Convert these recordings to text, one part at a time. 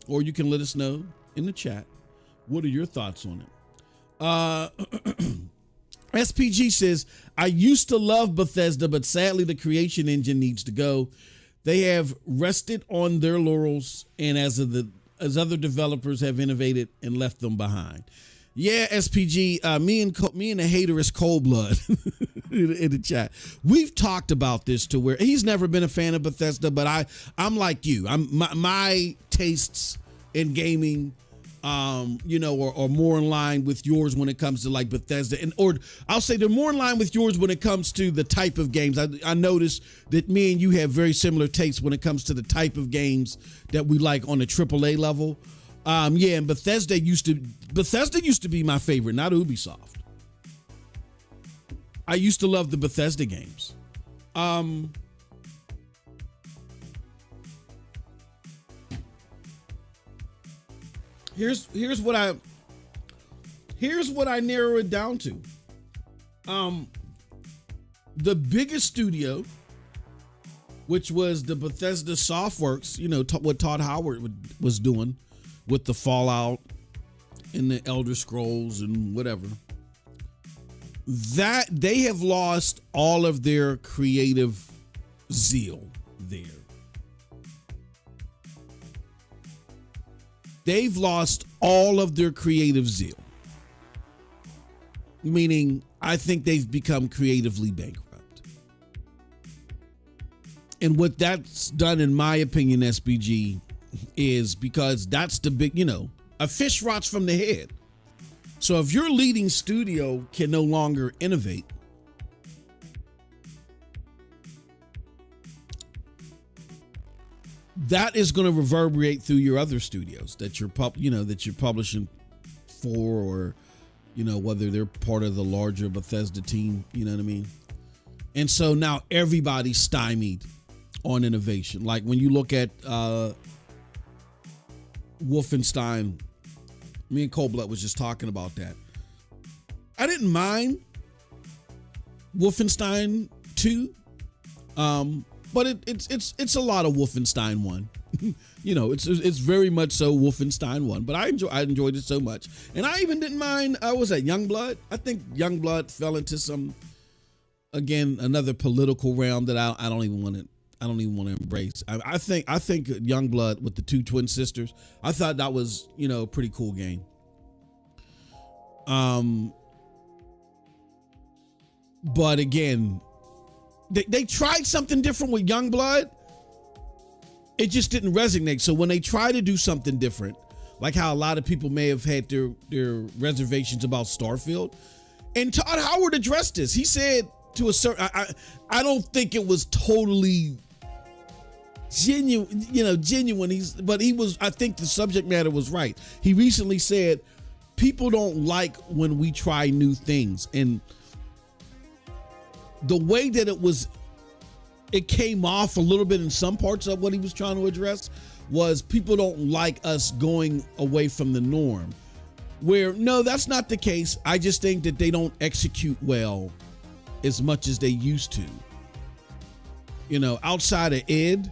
or you can let us know in the chat. What are your thoughts on it? SPG says, I used to love Bethesda, but sadly the creation engine needs to go. They have rested on their laurels, and as other developers have innovated and left them behind. Yeah, SPG, me and the hater is cold blood in the chat. We've talked about this to where he's never been a fan of Bethesda, but I'm like you. My tastes in gaming, are more in line with yours when it comes to like Bethesda, or I'll say they're more in line with yours when it comes to the type of games. I noticed that me and you have very similar tastes when it comes to the type of games that we like on the AAA level. And Bethesda used to be my favorite, not Ubisoft. I used to love the Bethesda games. Here's what I narrow it down to. The biggest studio, which was the Bethesda Softworks, what Todd Howard was doing with the Fallout and the Elder Scrolls and whatever, that they have lost all of their creative zeal there. They've lost all of their creative zeal. Meaning, I think they've become creatively bankrupt. And what that's done, in my opinion, SBG, is because that's the big, a fish rots from the head. So if your leading studio can no longer innovate, that is going to reverberate through your other studios that you're publishing for, or whether they're part of the larger Bethesda team, you know what I mean? And so now everybody's stymied on innovation. Like when you look at Wolfenstein, me and Coldblood was just talking about that. I didn't mind Wolfenstein 2, but it's a lot of Wolfenstein 1. It's very much so Wolfenstein 1, but I enjoyed it so much. And I even didn't mind, was that Youngblood? I think Youngblood fell into another political realm that I don't even want to embrace. I think Youngblood with the two twin sisters, I thought that was, a pretty cool game. But again, they tried something different with Youngblood. It just didn't resonate. So when they try to do something different, like how a lot of people may have had their reservations about Starfield, and Todd Howard addressed this. He said to a certain, I don't think it was totally genuine, but I think the subject matter was right. He recently said, people don't like when we try new things. And the way that it came off a little bit in some parts of what he was trying to address was people don't like us going away from the norm. Where, no, that's not the case. I just think that they don't execute well as much as they used to. Outside of Ed,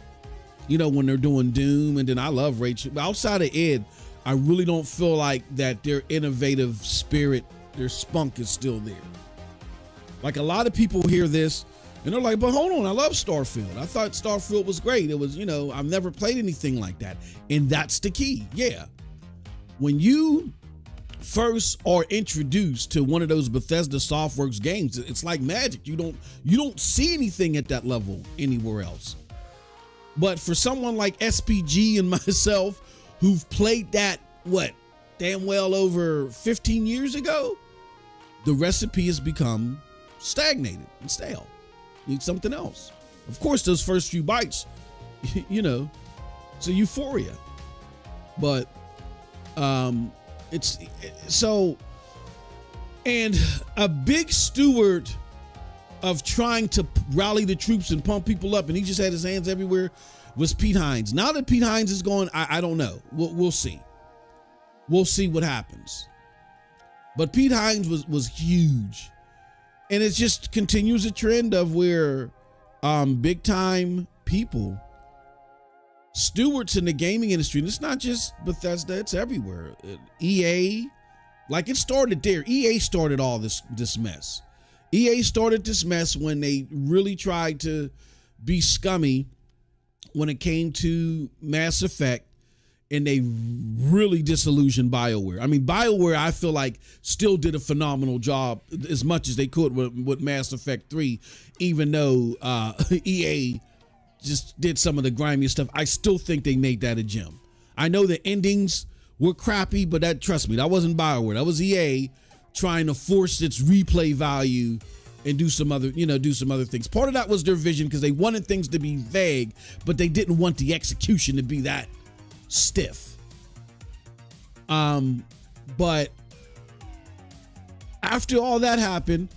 when they're doing Doom, and then I love Rachel, but outside of Ed, I really don't feel like that their innovative spirit, their spunk is still there. Like a lot of people hear this and they're like, but hold on, I love Starfield. I thought Starfield was great. It was, I've never played anything like that. And that's the key. Yeah. When you first are introduced to one of those Bethesda Softworks games, it's like magic. You don't see anything at that level anywhere else. But for someone like SPG and myself, who've played that, damn well over 15 years ago, the recipe has become stagnated and stale. Need something else. Of course, those first few bites, it's a euphoria. But it's so, and a big steward of trying to rally the troops and pump people up, and he just had his hands everywhere, was Pete Hines. Now that Pete Hines is gone, I don't know. We'll see. We'll see what happens. But Pete Hines was huge. And it just continues a trend of where big time people stewards in the gaming industry, and it's not just Bethesda, it's everywhere. EA, like it started there. EA started all this mess. EA started this mess when they really tried to be scummy when it came to Mass Effect, and they really disillusioned BioWare. I mean, BioWare, I feel like, still did a phenomenal job as much as they could with Mass Effect 3, even though EA just did some of the grimy stuff. I still think they made that a gem. I know the endings were crappy, but trust me, that wasn't BioWare. That was EA trying to force its replay value and do some other things. Part of that was their vision, because they wanted things to be vague, but they didn't want the execution to be that stiff. But after all that happened,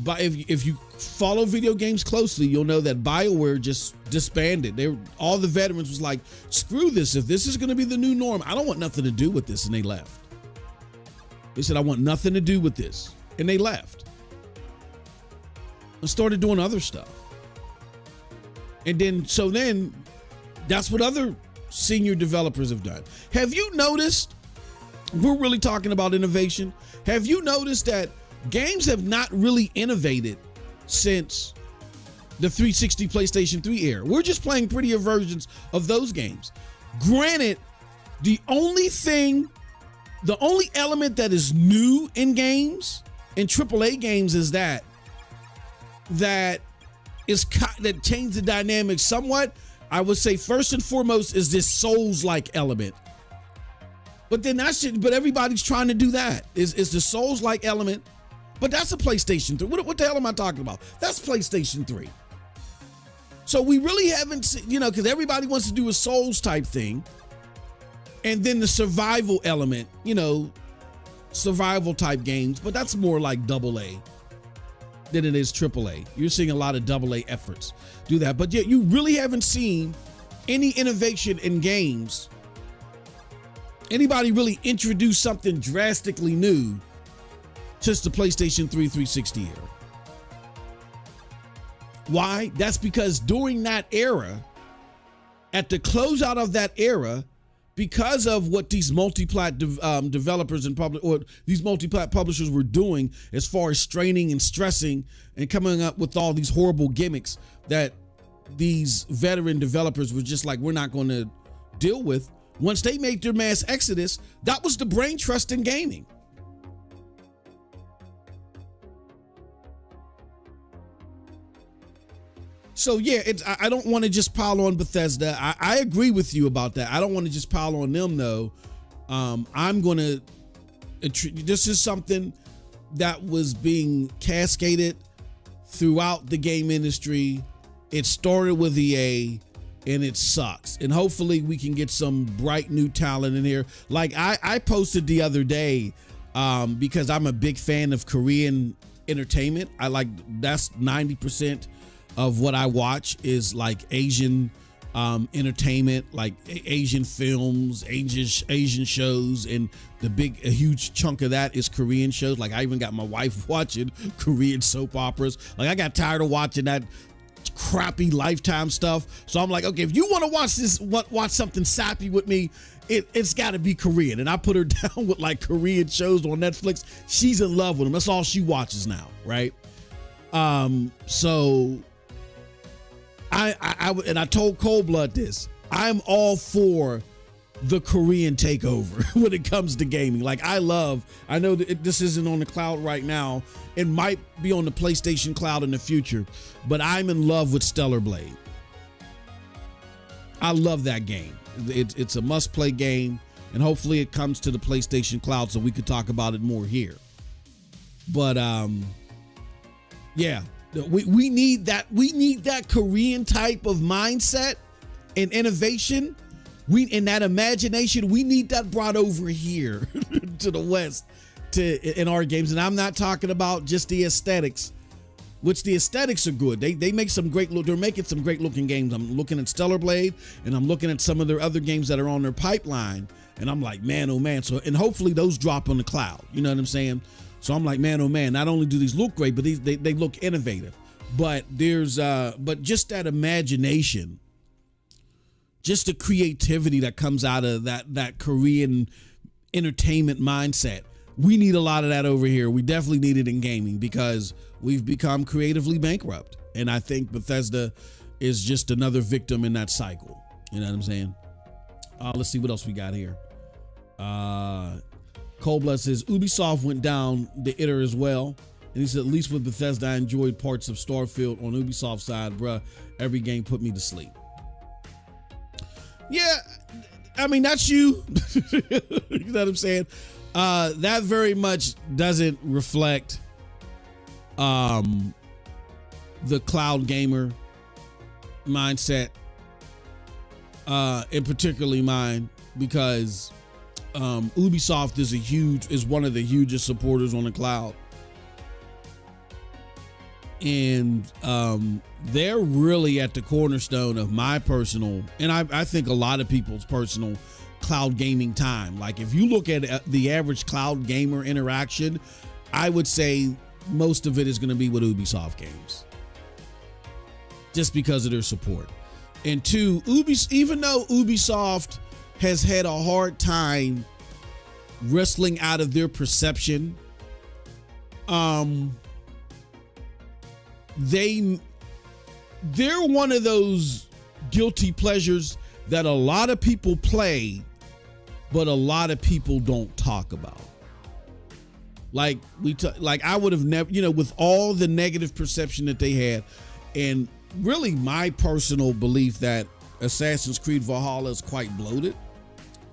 but if you follow video games closely, you'll know that BioWare just disbanded. All the veterans was like, screw this. If this is going to be the new norm, I don't want nothing to do with this. And they left. They said, I want nothing to do with this. And they left and started doing other stuff. And then that's what other senior developers have done. Have you noticed, we're really talking about innovation. Have you noticed that games have not really innovated since the 360 PlayStation 3 era? We're just playing prettier versions of those games. Granted, the only element that is new in games, in AAA games, is that changed the dynamic somewhat. I would say first and foremost is this Souls-like element. But then but everybody's trying to do that. Is the Souls-like element. But that's a PlayStation 3. What the hell am I talking about? That's PlayStation 3. So we really haven't seen, because everybody wants to do a Souls type thing. And then the survival element, survival type games. But that's more like AA than it is AAA. You're seeing a lot of AA efforts do that. But yet you really haven't seen any innovation in games. Anybody really introduce something drastically new since the PlayStation 3 360 era. Why? That's because during that era, at the closeout of that era, because of what these multi-plat developers and these multi-plat publishers were doing as far as straining and stressing and coming up with all these horrible gimmicks that these veteran developers were just like, we're not going to deal with. Once they made their mass exodus, that was the brain trust in gaming. So yeah, I don't want to just pile on Bethesda. I agree with you about that. I don't want to just pile on them though. This is something that was being cascaded throughout the game industry. It started with EA and it sucks. And hopefully we can get some bright new talent in here. Like I posted the other day, because I'm a big fan of Korean entertainment. That's 90% of what I watch is like Asian entertainment, like Asian films, Asian shows, and a huge chunk of that is Korean shows. Like I even got my wife watching Korean soap operas. Like I got tired of watching that crappy Lifetime stuff. So I'm like, okay, if you want to watch something sappy with me, it's got to be Korean. And I put her down with like Korean shows on Netflix. She's in love with them. That's all she watches now, right? So I told Cold Blood this. I'm all for the Korean takeover when it comes to gaming. Like I know that this isn't on the cloud right now. It might be on the PlayStation cloud in the future, but I'm in love with Stellar Blade. I love that game. It's a must-play game, and hopefully it comes to the PlayStation cloud so we could talk about it more here. But yeah. We need that. We need that Korean type of mindset and innovation. In that imagination, we need that brought over here to the West in our games. And I'm not talking about just the aesthetics, which the aesthetics are good. They make some they're making some great looking games. I'm looking at Stellar Blade and I'm looking at some of their other games that are on their pipeline. And I'm like, man, oh man. And hopefully those drop on the cloud. You know what I'm saying? So I'm like, man, oh man, not only do these look great, but they look innovative. But but just that imagination just the creativity that comes out of that Korean entertainment mindset. We need a lot of that over here. We definitely need it in gaming because we've become creatively bankrupt. And I think Bethesda is just another victim in that cycle. You know what I'm saying? Let's see what else we got here. Coldblood says Ubisoft went down the iter as well. And he said, at least with Bethesda, I enjoyed parts of Starfield. On Ubisoft side, bruh, every game put me to sleep. Yeah, I mean, that's you. You know what I'm saying? That very much doesn't reflect the cloud gamer mindset, and particularly mine, because Ubisoft is one of the hugest supporters on the cloud. And they're really at the cornerstone of my personal, and I think a lot of people's personal cloud gaming time. Like if you look at the average cloud gamer interaction, I would say most of it is going to be with Ubisoft games, just because of their support. And two, even though Ubisoft has had a hard time wrestling out of their perception, they're one of those guilty pleasures that a lot of people play, but a lot of people don't talk about. Like I would have never, with all the negative perception that they had, and really my personal belief that Assassin's Creed Valhalla is quite bloated.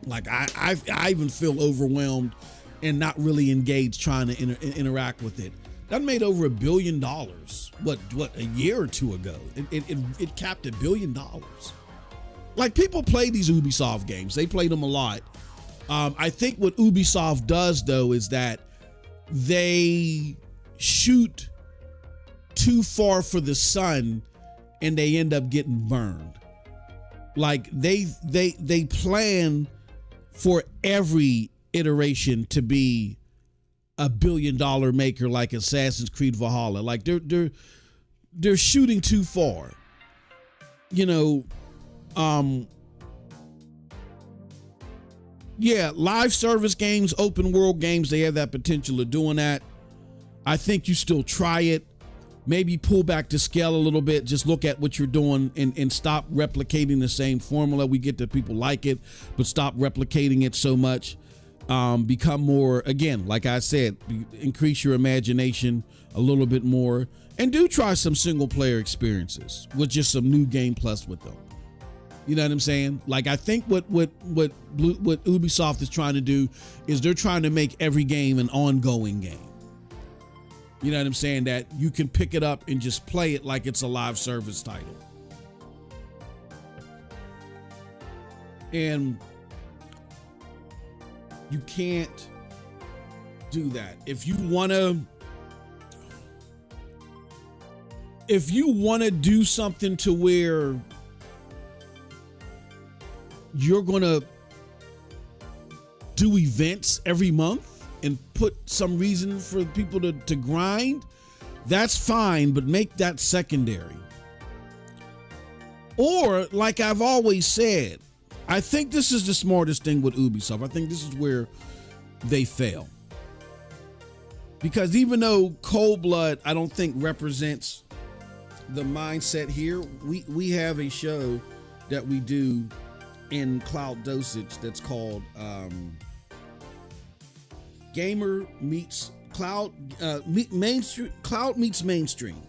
Like I even feel overwhelmed and not really engaged trying to interact with it. That made over $1 billion. What a year or two ago? It capped $1 billion. Like people play these Ubisoft games. They play them a lot. I think what Ubisoft does though is that they shoot too far for the sun and they end up getting burned. Like they plan for every iteration to be $1 billion maker, like Assassin's Creed Valhalla. Like they're shooting too far. Yeah, live service games, open world games, they have that potential of doing that. I think you still try it. Maybe pull back to scale a little bit. Just look at what you're doing and stop replicating the same formula. We get that people like it, but stop replicating it so much. Become more, again, like I said, increase your imagination a little bit more, and do try some single player experiences with just some new game plus with them. You know what I'm saying? Like I think what Ubisoft is trying to do is they're trying to make every game an ongoing game. You know what I'm saying? That you can pick it up and just play it like it's a live service title. And you can't do that. If you want to do something to where you're going to do events every month and put some reason for people to grind, that's fine, but make that secondary. Or, like I've always said, I think this is the smartest thing with Ubisoft. I think this is where they fail. Because even though Cold Blood, I don't think represents the mindset here, we have a show that we do in CloudDosage that's called Gamer Meets Cloud, Mainstream, Cloud Meets Mainstream.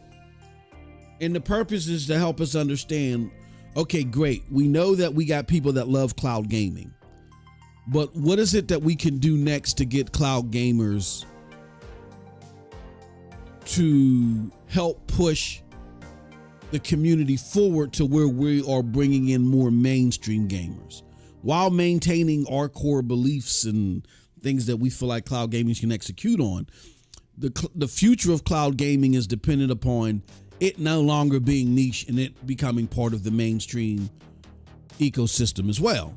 And the purpose is to help us understand, okay, great. We know that we got people that love cloud gaming, but what is it that we can do next to get cloud gamers to help push the community forward to where we are bringing in more mainstream gamers while maintaining our core beliefs and things that we feel like cloud gaming can execute on. The future of cloud gaming is dependent upon it no longer being niche and it becoming part of the mainstream ecosystem as well.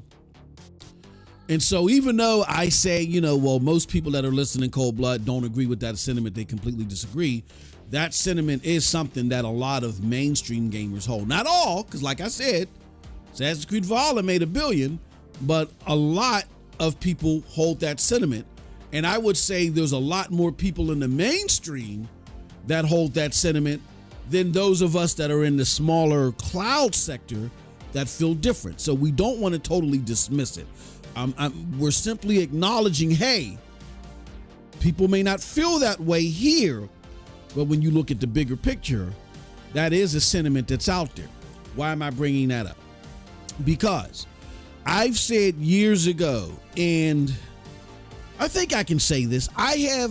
And so even though I say, most people that are listening Cold Blood don't agree with that sentiment, they completely disagree. That sentiment is something that a lot of mainstream gamers hold. Not all, because like I said, Assassin's Creed Valhalla made $1 billion, but a lot of people hold that sentiment. And I would say there's a lot more people in the mainstream that hold that sentiment than those of us that are in the smaller cloud sector that feel different. So we don't want to totally dismiss it. We're simply acknowledging, hey, people may not feel that way here, but when you look at the bigger picture, that is a sentiment that's out there. Why am I bringing that up? Because I've said years ago, and I think I can say this, I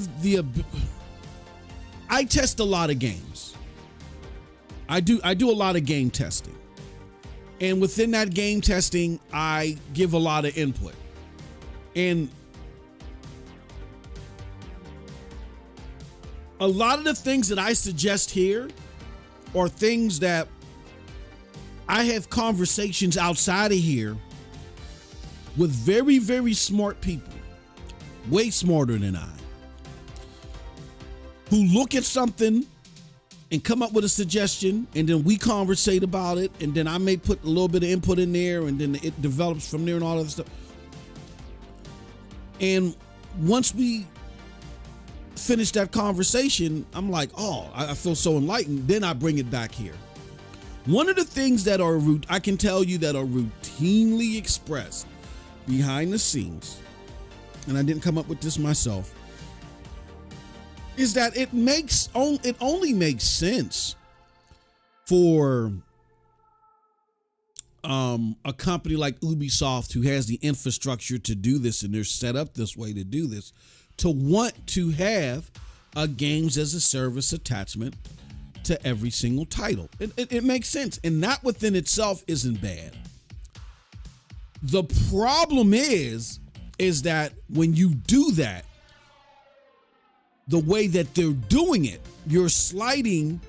test a lot of games. I do a lot of game testing. And within that game testing, I give a lot of input. And a lot of the things that I suggest here are things that I have conversations outside of here with very, very smart people, way smarter than I, who look at something and come up with a suggestion, and then we conversate about it, and then I may put a little bit of input in there, and then it develops from there and all that stuff. And once we finish that conversation, I'm like, oh, I feel so enlightened. Then I bring it back here. One of the things that I can tell you that are routinely expressed behind the scenes, and I didn't come up with this myself, is that it only makes sense for a company like Ubisoft, who has the infrastructure to do this and they're set up this way to do this, to want to have a games as a service attachment to every single title. It makes sense, and that within itself isn't bad. The problem is that when you do that, the way that they're doing it, you're sliding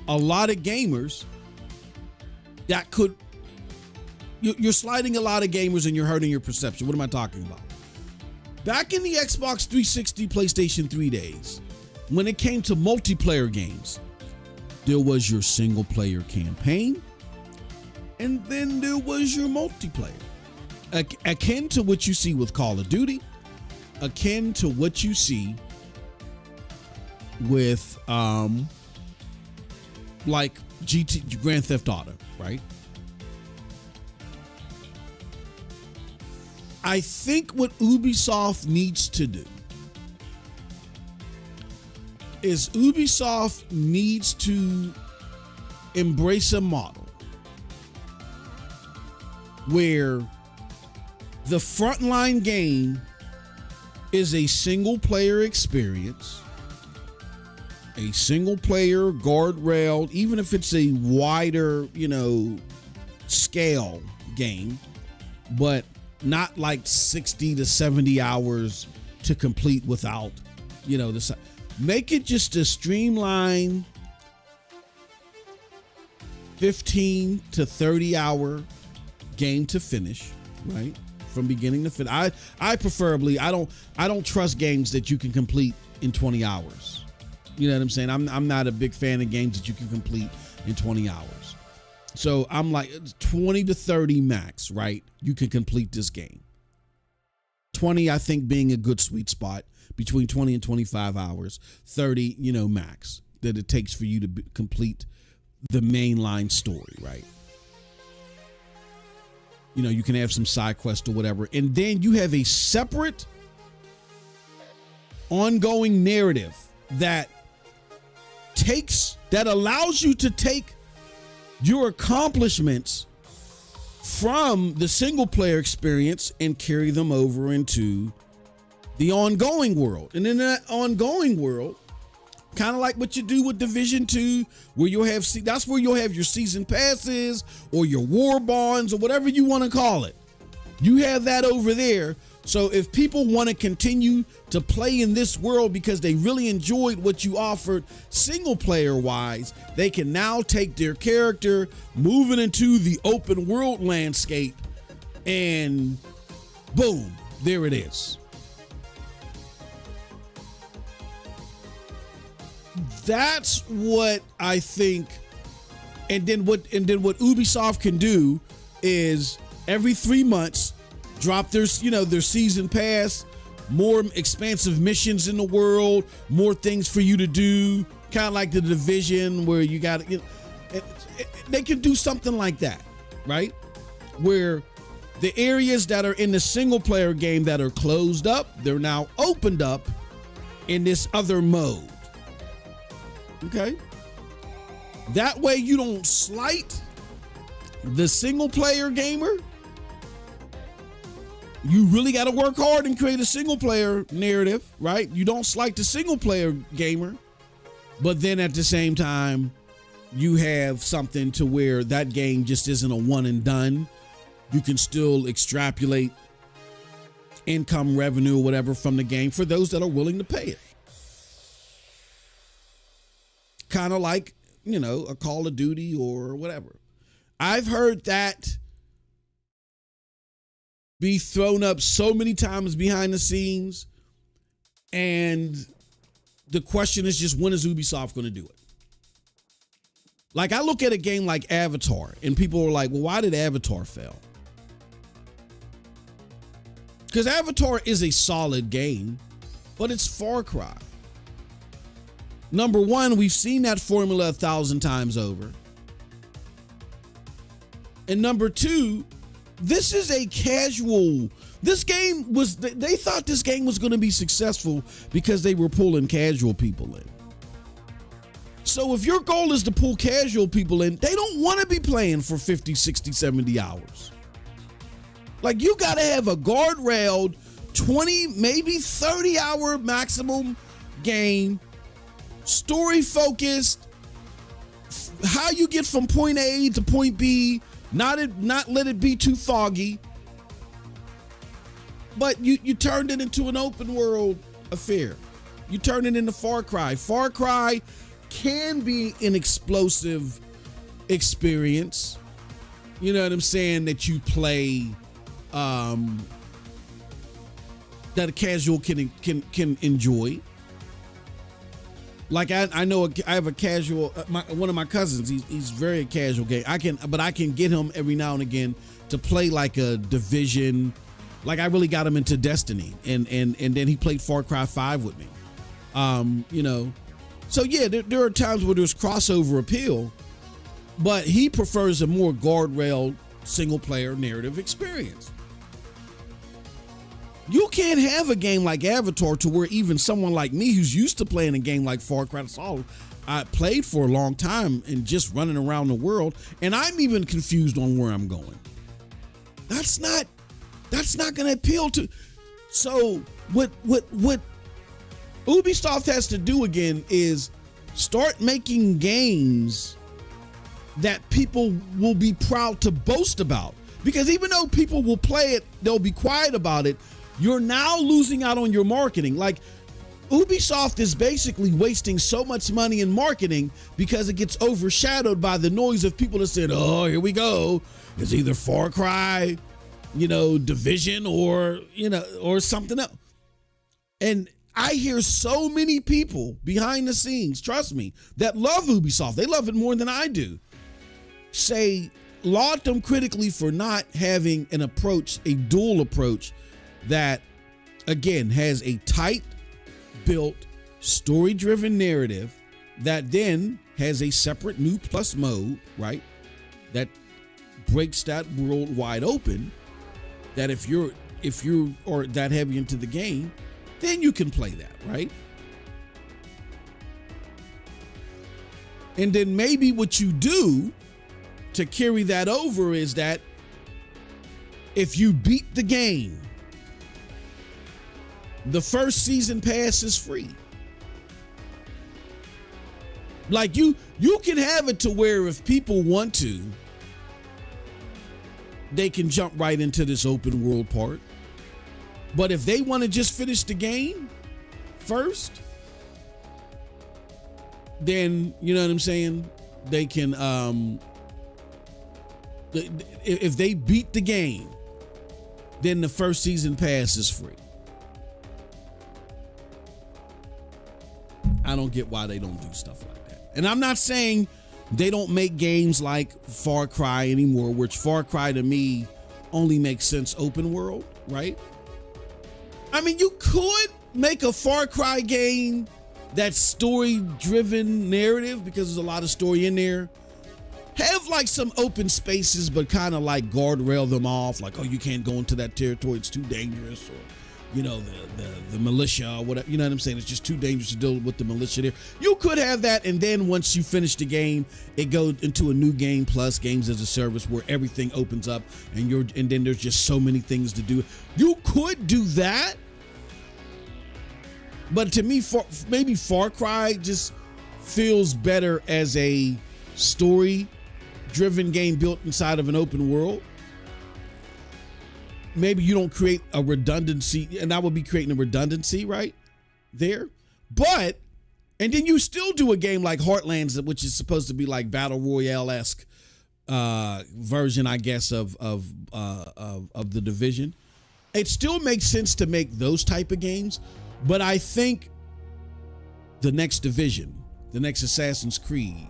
a lot of gamers you're sliding a lot of gamers and you're hurting your perception. What am I talking about? Back in the Xbox 360, PlayStation 3 days, when it came to multiplayer games, there was your single player campaign, and then there was your multiplayer. Akin to what you see with Call of Duty, akin to what you see with like Grand Theft Auto, right? I think what Ubisoft needs to do is Ubisoft needs to embrace a model where the frontline game is a single player experience, a single player guardrail, even if it's a wider, scale game, but not like 60 to 70 hours to complete without, this. Make it just a streamlined 15 to 30 hour game to finish, right? From beginning to finish. I preferably, I don't trust games that you can complete in 20 hours. You know what I'm saying? I'm not a big fan of games that you can complete in 20 hours. So I'm like 20 to 30 max, right? You can complete this game. 20, I think, being a good sweet spot, between 20 and 25 hours. 30, max, that it takes for you to complete the mainline story, right? You can have some side quest or whatever. And then you have a separate ongoing narrative that allows you to take your accomplishments from the single player experience and carry them over into the ongoing world. And in that ongoing world, kind of like what you do with Division 2, where that's where you'll have your season passes or your war bonds or whatever you want to call it. You have that over there. So if people want to continue to play in this world because they really enjoyed what you offered single player wise, they can now take their character, move it into the open world landscape, and boom, there it is. That's what I think. And then what Ubisoft can do is every 3 months drop their season pass, more expansive missions in the world, more things for you to do, kind of like the Division where you got they can do something like that, right? Where the areas that are in the single player game that are closed up, they're now opened up in this other mode. Okay? That way you don't slight the single player gamer. You really got to work hard and create a single player narrative, right? You don't slight the single player gamer, but then at the same time, you have something to where that game just isn't a one and done. You can still extrapolate income, revenue, or whatever from the game for those that are willing to pay it. Kind of like, a Call of Duty or whatever. I've heard that be thrown up so many times behind the scenes, and the question is just, when is Ubisoft going to do it? Like, I look at a game like Avatar, and people are like, well, why did Avatar fail? Because Avatar is a solid game, but it's Far Cry. Number one, we've seen that formula 1,000 times over. And number two, this is a casual. This game was, they thought this game was going to be successful because they were pulling casual people in. So if your goal is to pull casual people in, they don't want to be playing for 50, 60, 70 hours. Like, you got to have a guardrailed 20, maybe 30 hour maximum game, story focused, how you get from point A to point B, not let it be too foggy. But you turned it into an open world affair. You turned it into Far Cry. Far Cry can be an explosive experience. You know what I'm saying? That you play, that a casual can enjoy. Like I know I have a casual, one of my cousins, he's very casual game. I can get him every now and again to play like a Division. Like, I really got him into Destiny, and then he played Far Cry 5 with me. So yeah, there are times where there's crossover appeal, but he prefers a more guardrail single player narrative experience. You can't have a game like Avatar to where even someone like me who's used to playing a game like Far Cry, that's all I played for a long time and just running around the world, and I'm even confused on where I'm going. That's not going to appeal to. So what Ubisoft has to do again is start making games that people will be proud to boast about. Because even though people will play it, they'll be quiet about it. You're now losing out on your marketing. Like, Ubisoft is basically wasting so much money in marketing because it gets overshadowed by the noise of people that said, oh, here we go. It's either Far Cry, Division, or something else. And I hear so many people behind the scenes, trust me, that love Ubisoft. They love it more than I do. Laud them critically for not having an approach, a dual approach that, again, has a tight built, story-driven narrative that then has a separate new plus mode, right? That breaks that world wide open. That if you're that heavy into the game, then you can play that, right? And then maybe what you do to carry that over is that if you beat the game, the first season pass is free. Like, you can have it to where if people want to, they can jump right into this open world part. But if they want to just finish the game first, then, you know what I'm saying? They can, if they beat the game, then the first season pass is free. I don't get why they don't do stuff like that. And I'm not saying They don't make games like Far Cry anymore, which Far Cry to me only makes sense open world, right? I mean, you could make a Far Cry game that's story-driven narrative because there's a lot of story in there. Have like some open spaces, but kind of like guardrail them off. Like, oh, you can't go into that territory. It's too dangerous. Or, you know, the militia or whatever. You know what I'm saying? It's just too dangerous to deal with the militia there. You could have that. And then once you finish the game, it goes into a new game plus games as a service where everything opens up and then there's just so many things to do. You could do that. But to me, maybe Far Cry just feels better as a story-driven game built inside of an open world. Maybe you don't create a redundancy, and that would be creating a redundancy right there. But, and then you still do a game like Heartlands, which is supposed to be like Battle Royale-esque version, I guess, of the Division. It still makes sense to make those type of games. But I think the next Division, the next Assassin's Creed,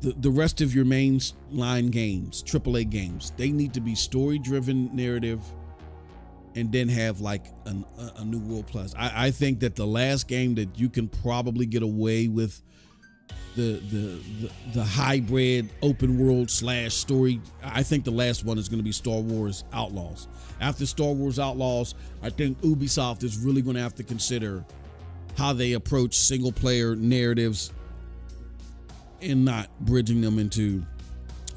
the rest of your mainline games, AAA games, they need to be story-driven narrative and then have like a new world plus. I think that the last game that you can probably get away with the hybrid open world / story, I think the last one is going to be Star Wars Outlaws. After Star Wars Outlaws, I think Ubisoft is really going to have to consider how they approach single player narratives and not bridging them into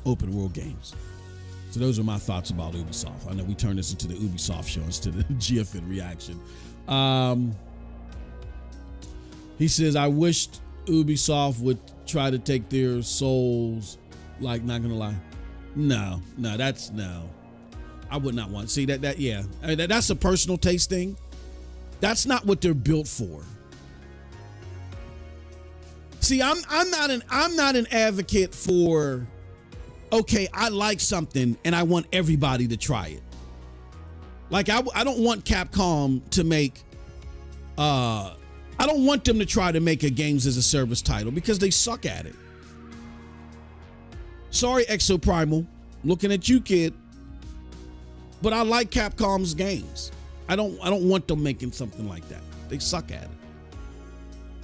open world games. So those are my thoughts about Ubisoft. I know we turned this into the Ubisoft show instead of the GFN reaction. He says, I wished Ubisoft would try to take their souls, like, not gonna lie. No, I would not want. See that yeah. I mean, that's a personal taste thing. That's not what they're built for. See, I'm not an advocate for, okay, I like something and I want everybody to try it. Like I don't want Capcom to make I don't want them to try to make a games as a service title because they suck at it. Sorry, Exoprimal, looking at you, kid. But I like Capcom's games. I don't want them making something like that. They suck at it.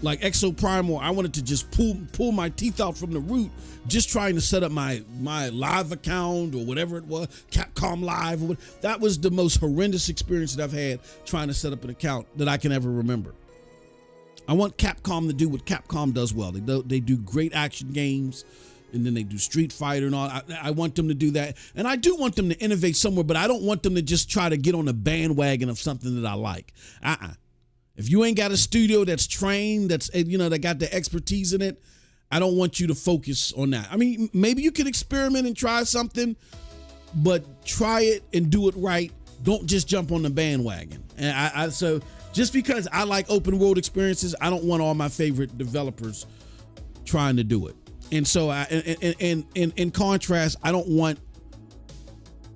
Like Exoprimal, I wanted to just pull my teeth out from the root just trying to set up my live account or whatever it was, Capcom Live. That was the most horrendous experience that I've had trying to set up an account that I can ever remember. I want Capcom to do what Capcom does well. They do great action games, and then they do Street Fighter and all. I want them to do that. And I do want them to innovate somewhere, but I don't want them to just try to get on a bandwagon of something that I like. If you ain't got a studio that's trained, that got the expertise in it, I don't want you to focus on that. I mean, maybe you can experiment and try something, but try it and do it right. Don't just jump on the bandwagon. And so just because I like open world experiences, I don't want all my favorite developers trying to do it. And so in contrast, I don't want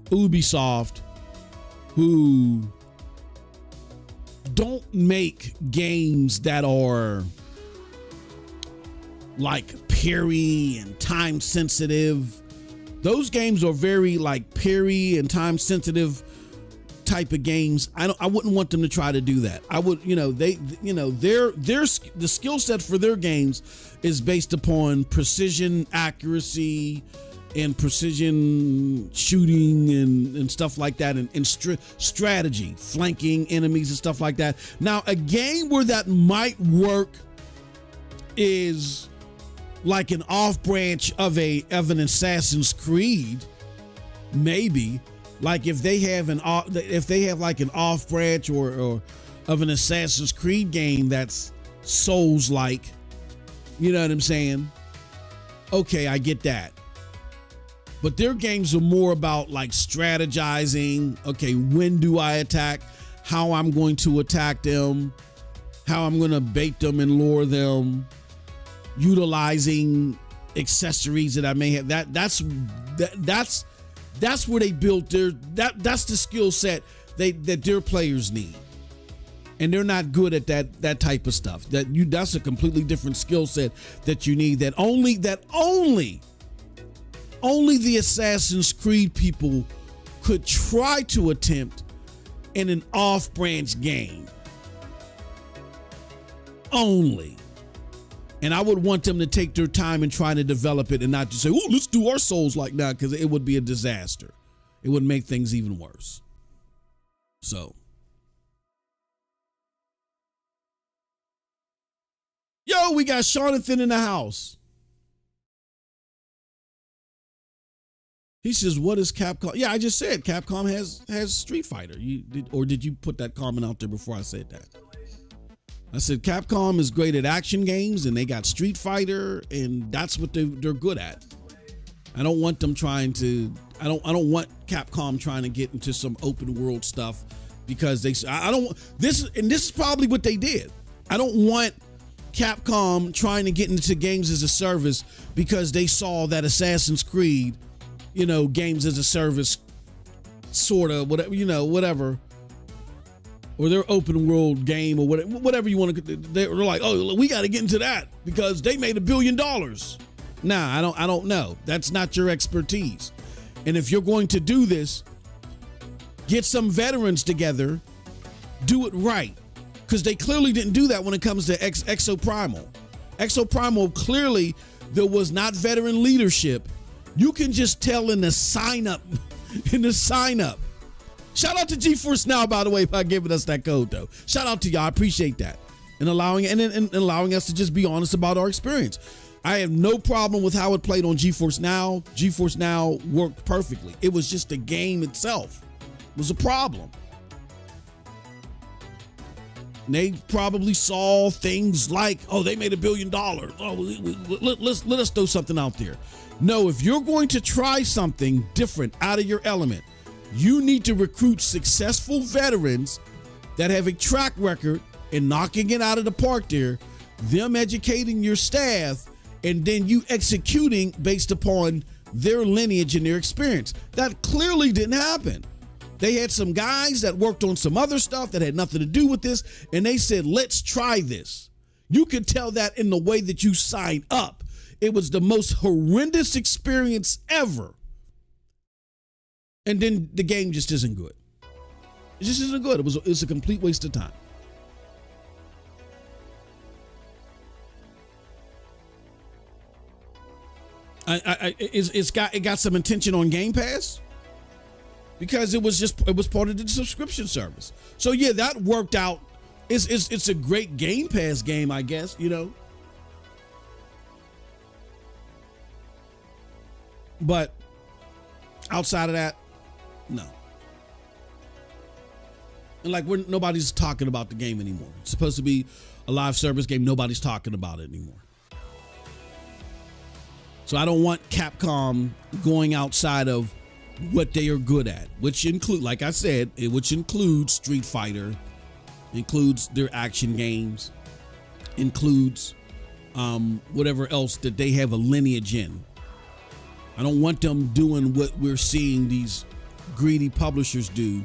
Ubisoft, who don't make games that are like parry and time sensitive. Those games are very like parry and time sensitive type of games. I wouldn't want them to try to do that. I would, the skill set for their games is based upon precision, accuracy, and precision shooting and stuff like that, and strategy, flanking enemies and stuff like that. Now, a game where that might work is like an off branch of an Assassin's Creed, maybe. Like if they have like an off branch or of an Assassin's Creed game that's Souls like, you know what I'm saying? Okay, I get that. But their games are more about like strategizing. Okay, when do I attack? How I'm going to attack them? How I'm going to bait them and lure them? Utilizing accessories that I may have. That's where they built that's the skill set that their players need. and they're not good at that type of stuff. That's a completely different skill set that you need. That only the Assassin's Creed people could try to attempt in an off-branch game. Only. And I would want them to take their time in trying to develop it and not just say, oh, let's do our Souls like that, because it would be a disaster. It would make things even worse. So. Yo, we got Jonathan in the house. He says, what is Capcom? Yeah, I just said Capcom has Street Fighter. Did you put that comment out there before I said that? I said Capcom is great at action games, and they got Street Fighter, and that's what they're good at. I don't want them trying to. I don't want Capcom trying to get into some open world stuff, because I don't. This is probably what they did. I don't want Capcom trying to get into games as a service because they saw that Assassin's Creed, games as a service, sort of, whatever. Or their open world game, or whatever you want to. They're like, oh, we got to get into that because they made $1 billion. Nah, I don't know. That's not your expertise. And if you're going to do this, get some veterans together, do it right, because they clearly didn't do that when it comes to Exoprimal. Exoprimal, clearly there was not veteran leadership. You can just tell in the sign up. Shout out to GeForce Now, by the way, by giving us that code, though. Shout out to y'all. I appreciate that. And allowing us to just be honest about our experience. I have no problem with how it played on GeForce Now. GeForce Now worked perfectly. It was just the game itself was a problem. And they probably saw things like, oh, they made $1 billion. Oh, let us throw something out there. No, if you're going to try something different out of your element, you need to recruit successful veterans that have a track record in knocking it out of the park there, them educating your staff, and then you executing based upon their lineage and their experience. That clearly didn't happen. They had some guys that worked on some other stuff that had nothing to do with this, and they said, let's try this. You could tell that in the way that you signed up. It was the most horrendous experience ever. And then the game just isn't good. It just isn't good. It's a complete waste of time. It got some attention on Game Pass because it was part of the subscription service. So yeah, that worked out. It's a great Game Pass game, I guess, But outside of that, no. And like nobody's talking about the game anymore. It's supposed to be a live service game. Nobody's talking about it anymore. So I don't want Capcom going outside of what they are good at, which include, like I said, which includes Street Fighter, includes their action games, includes whatever else that they have a lineage in. I don't want them doing what we're seeing these greedy publishers do,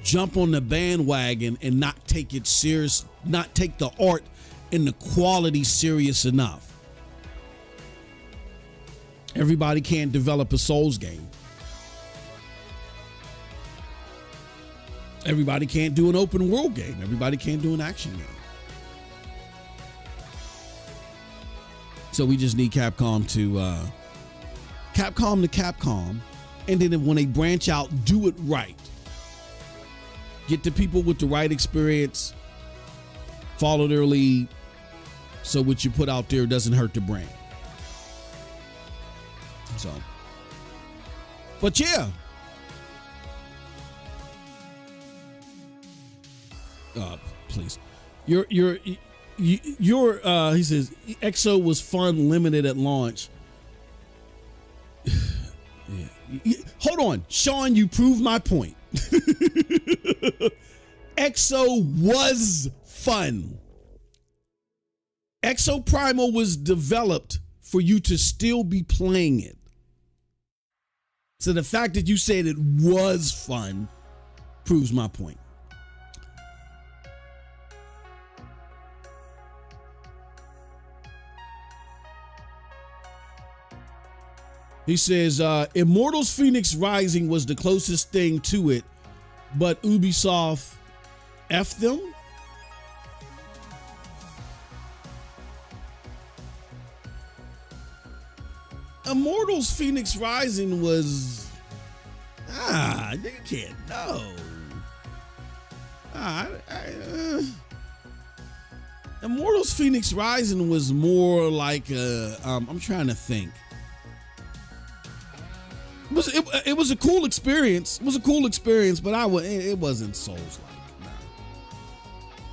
jump on the bandwagon and not take it serious, not take the art and the quality serious enough. Everybody can't develop a Souls game. Everybody can't do an open world game. Everybody can't do an action game. So we just need Capcom to Capcom, and then when they branch out, do it right. Get the people with the right experience, follow their lead, so what you put out there doesn't hurt the brand. So, but yeah. Please. He says EXO was fun, limited at launch. Yeah. Hold on, Sean, you proved my point. EXO was fun. Exoprimal was developed for you to still be playing it. So the fact that you said it was fun proves my point. He says, Immortals Phoenix Rising was the closest thing to it, but Ubisoft F them? Immortals Phoenix Rising was, you can't know. Immortals Phoenix Rising was more like I'm trying to think. It was a cool experience. It was a cool experience, but it wasn't Souls-like.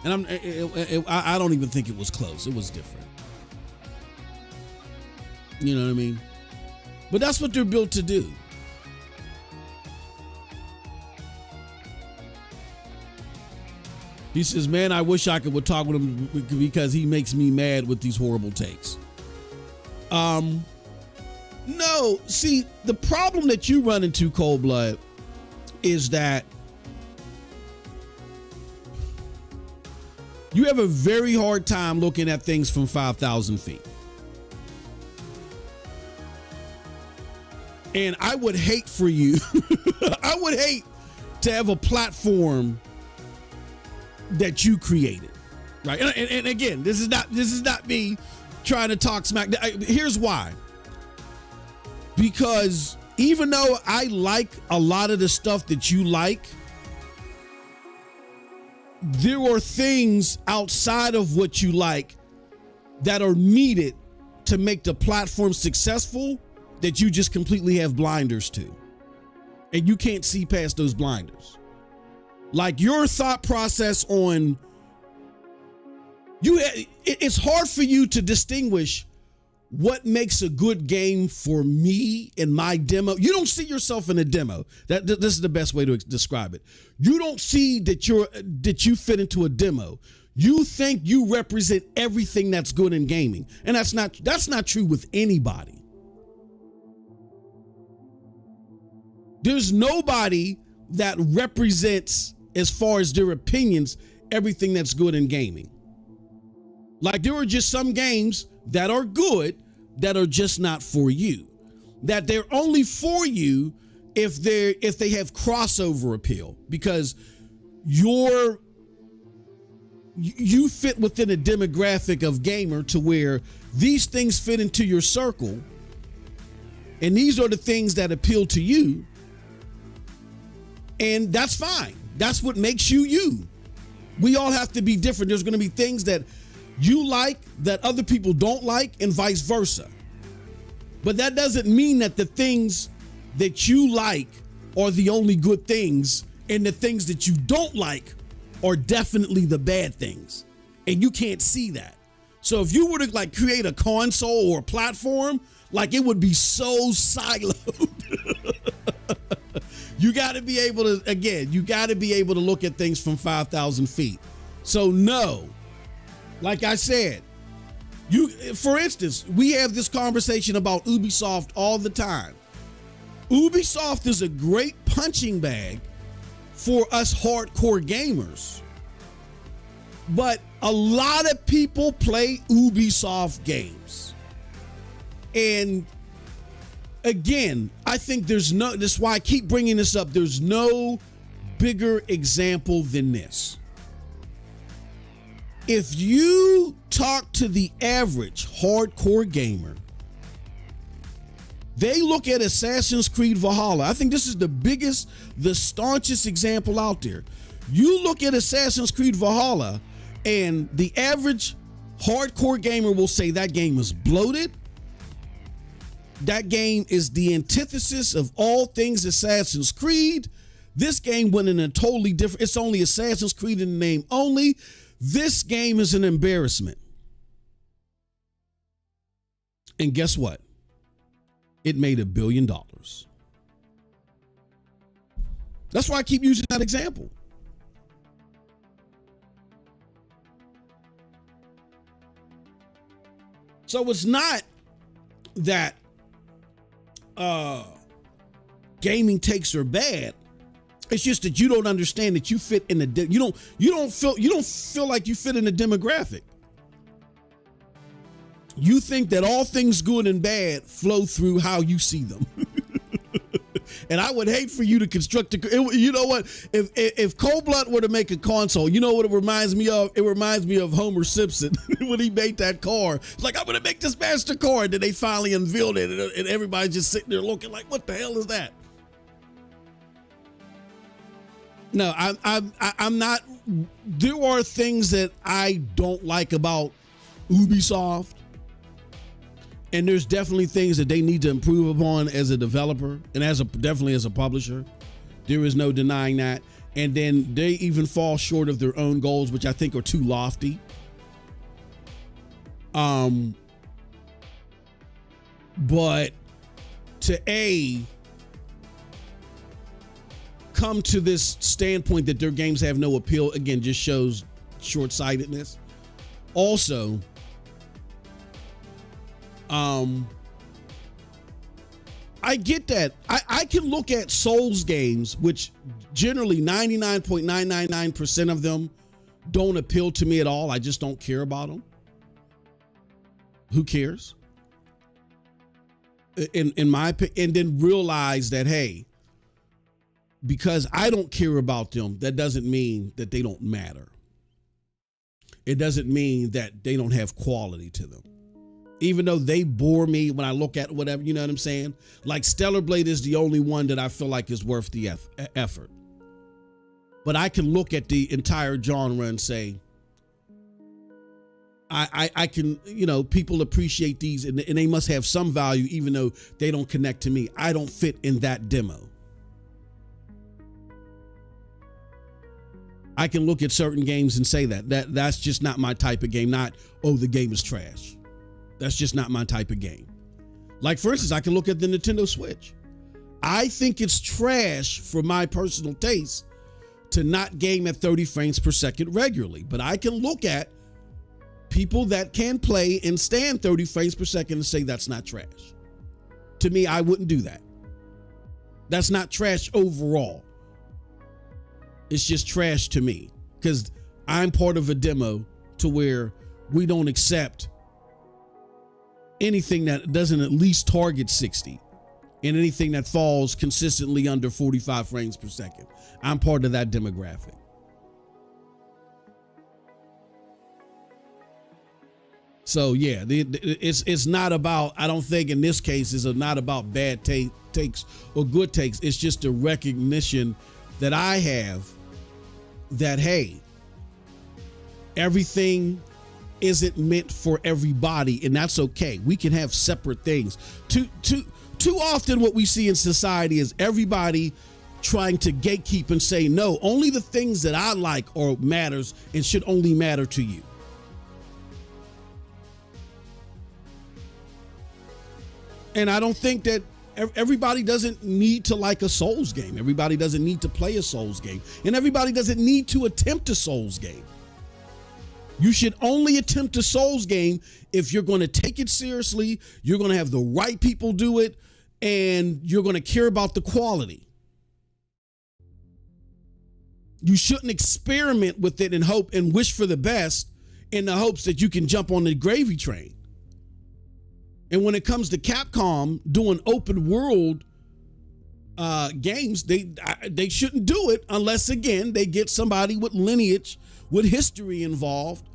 Nah. And I don't even think it was close. It was different. You know what I mean? But that's what they're built to do. He says, man, I wish I would talk with him because he makes me mad with these horrible takes. No, see, the problem that you run into, Cold Blood, is that you have a very hard time looking at things from 5,000 feet. And I would hate for you, I would hate to have a platform that you created, right? And again, this is not me trying to talk smack. Here's why. Because even though I like a lot of the stuff that you like, there are things outside of what you like that are needed to make the platform successful that you just completely have blinders to. And you can't see past those blinders. Like your thought process on it's hard for you to distinguish what makes a good game for me in my demo. You don't see yourself in a demo. This is the best way to describe it. You don't see that you fit into a demo. You think you represent everything that's good in gaming. And that's not true with anybody. There's nobody that represents, as far as their opinions, everything that's good in gaming. Like there are just some games that are good that are just not for you. That they're only for you if they have crossover appeal, because you fit within a demographic of gamer to where these things fit into your circle, and these are the things that appeal to you. And that's fine. That's what makes you you. We all have to be different. There's going to be things that you like that other people don't like, and vice versa. But that doesn't mean that the things that you like are the only good things, and the things that you don't like are definitely the bad things. And you can't see that. So if you were to like create a console or a platform, like it would be so siloed. You got to be able to look at things from 5,000 feet. So no, like I said, for instance, we have this conversation about Ubisoft all the time. Ubisoft is a great punching bag for us hardcore gamers. But a lot of people play Ubisoft games. And again, I think that's why I keep bringing this up. There's no bigger example than this. If you talk to the average hardcore gamer, they look at Assassin's Creed Valhalla. I think this is the staunchest example out there. You look at Assassin's Creed Valhalla, and the average hardcore gamer will say that game is bloated. That game is the antithesis of all things Assassin's Creed. This game went in a totally different, it's only Assassin's Creed in the name only. This game is an embarrassment. And guess what? It made $1 billion. That's why I keep using that example. So it's not that gaming takes are bad. It's just that you don't understand that you fit in you don't feel like you fit in a demographic. You think that all things good and bad flow through how you see them. And I would hate for you to construct you know what? If Cold Blood were to make a console, you know what it reminds me of? It reminds me of Homer Simpson when he made that car. It's like, I'm going to make this master car. And then they finally unveiled it, and everybody's just sitting there looking like, what the hell is that? No, I'm not. There are things that I don't like about Ubisoft. And there's definitely things that they need to improve upon as a developer and definitely as a publisher. There is no denying that. And then they even fall short of their own goals, which I think are too lofty. But to come to this standpoint that their games have no appeal, again, just shows short-sightedness. Also, I get that. I can look at Souls games, which generally 99.999% of them don't appeal to me at all. I just don't care about them. Who cares? In my opinion, and then realize that, hey, because I don't care about them, that doesn't mean that they don't matter. It doesn't mean that they don't have quality to them. Even though they bore me when I look at whatever, you know what I'm saying? Like Stellar Blade is the only one that I feel like is worth the effort. But I can look at the entire genre and say, I can, you know, people appreciate these and they must have some value even though they don't connect to me. I don't fit in that demo. I can look at certain games and say that's just not my type of game. Not, oh, the game is trash. That's just not my type of game. Like, for instance, I can look at the Nintendo Switch. I think it's trash for my personal taste to not game at 30 frames per second regularly. But I can look at people that can play and stand 30 frames per second and say that's not trash. To me, I wouldn't do that. That's not trash overall. It's just trash to me because I'm part of a demo to where we don't accept anything that doesn't at least target 60 and anything that falls consistently under 45 frames per second. I'm part of that demographic. So yeah, it's not about, I don't think in this case it's not about bad takes or good takes. It's just a recognition that I have that, hey, everything isn't meant for everybody, and that's okay. We can have separate things. Too often what we see in society is everybody trying to gatekeep and say, no, only the things that I like or matters and should only matter to you. And I don't think that everybody doesn't need to like a Souls game. Everybody doesn't need to play a Souls game. And everybody doesn't need to attempt a Souls game. You should only attempt a Souls game if you're going to take it seriously, you're going to have the right people do it, and you're going to care about the quality. You shouldn't experiment with it and hope and wish for the best in the hopes that you can jump on the gravy train. And when it comes to Capcom doing open world games, they shouldn't do it unless, again, they get somebody with lineage, with history involved,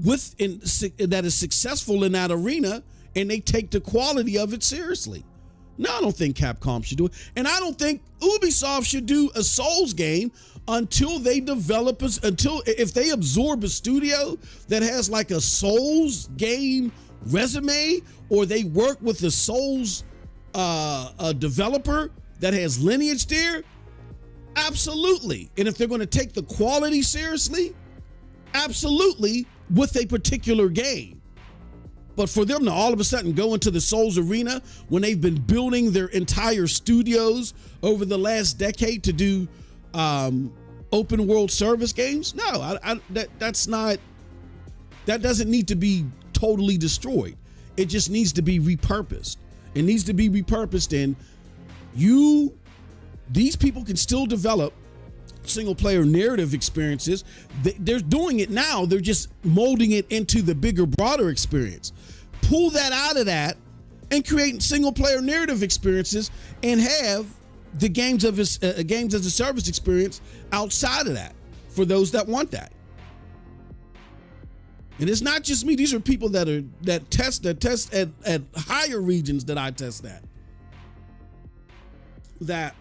that is successful in that arena, and they take the quality of it seriously. No, I don't think Capcom should do it. And I don't think Ubisoft should do a Souls game until if they absorb a studio that has like a Souls game resume, or they work with a Souls a developer that has lineage there. Absolutely. And if they're going to take the quality seriously, absolutely, with a particular game. But for them to all of a sudden go into the Souls arena when they've been building their entire studios over the last decade to do open world service games, no, that doesn't need to be totally destroyed. It just needs to be repurposed. It needs to be repurposed in these people can still develop single player narrative experiences. They're doing it now. They're just molding it into the bigger, broader experience. pull that out of that and create single player narrative experiences and have the games as a service experience outside of that for those that want that. And it's not just me. These are people that test at higher regions that I test at, that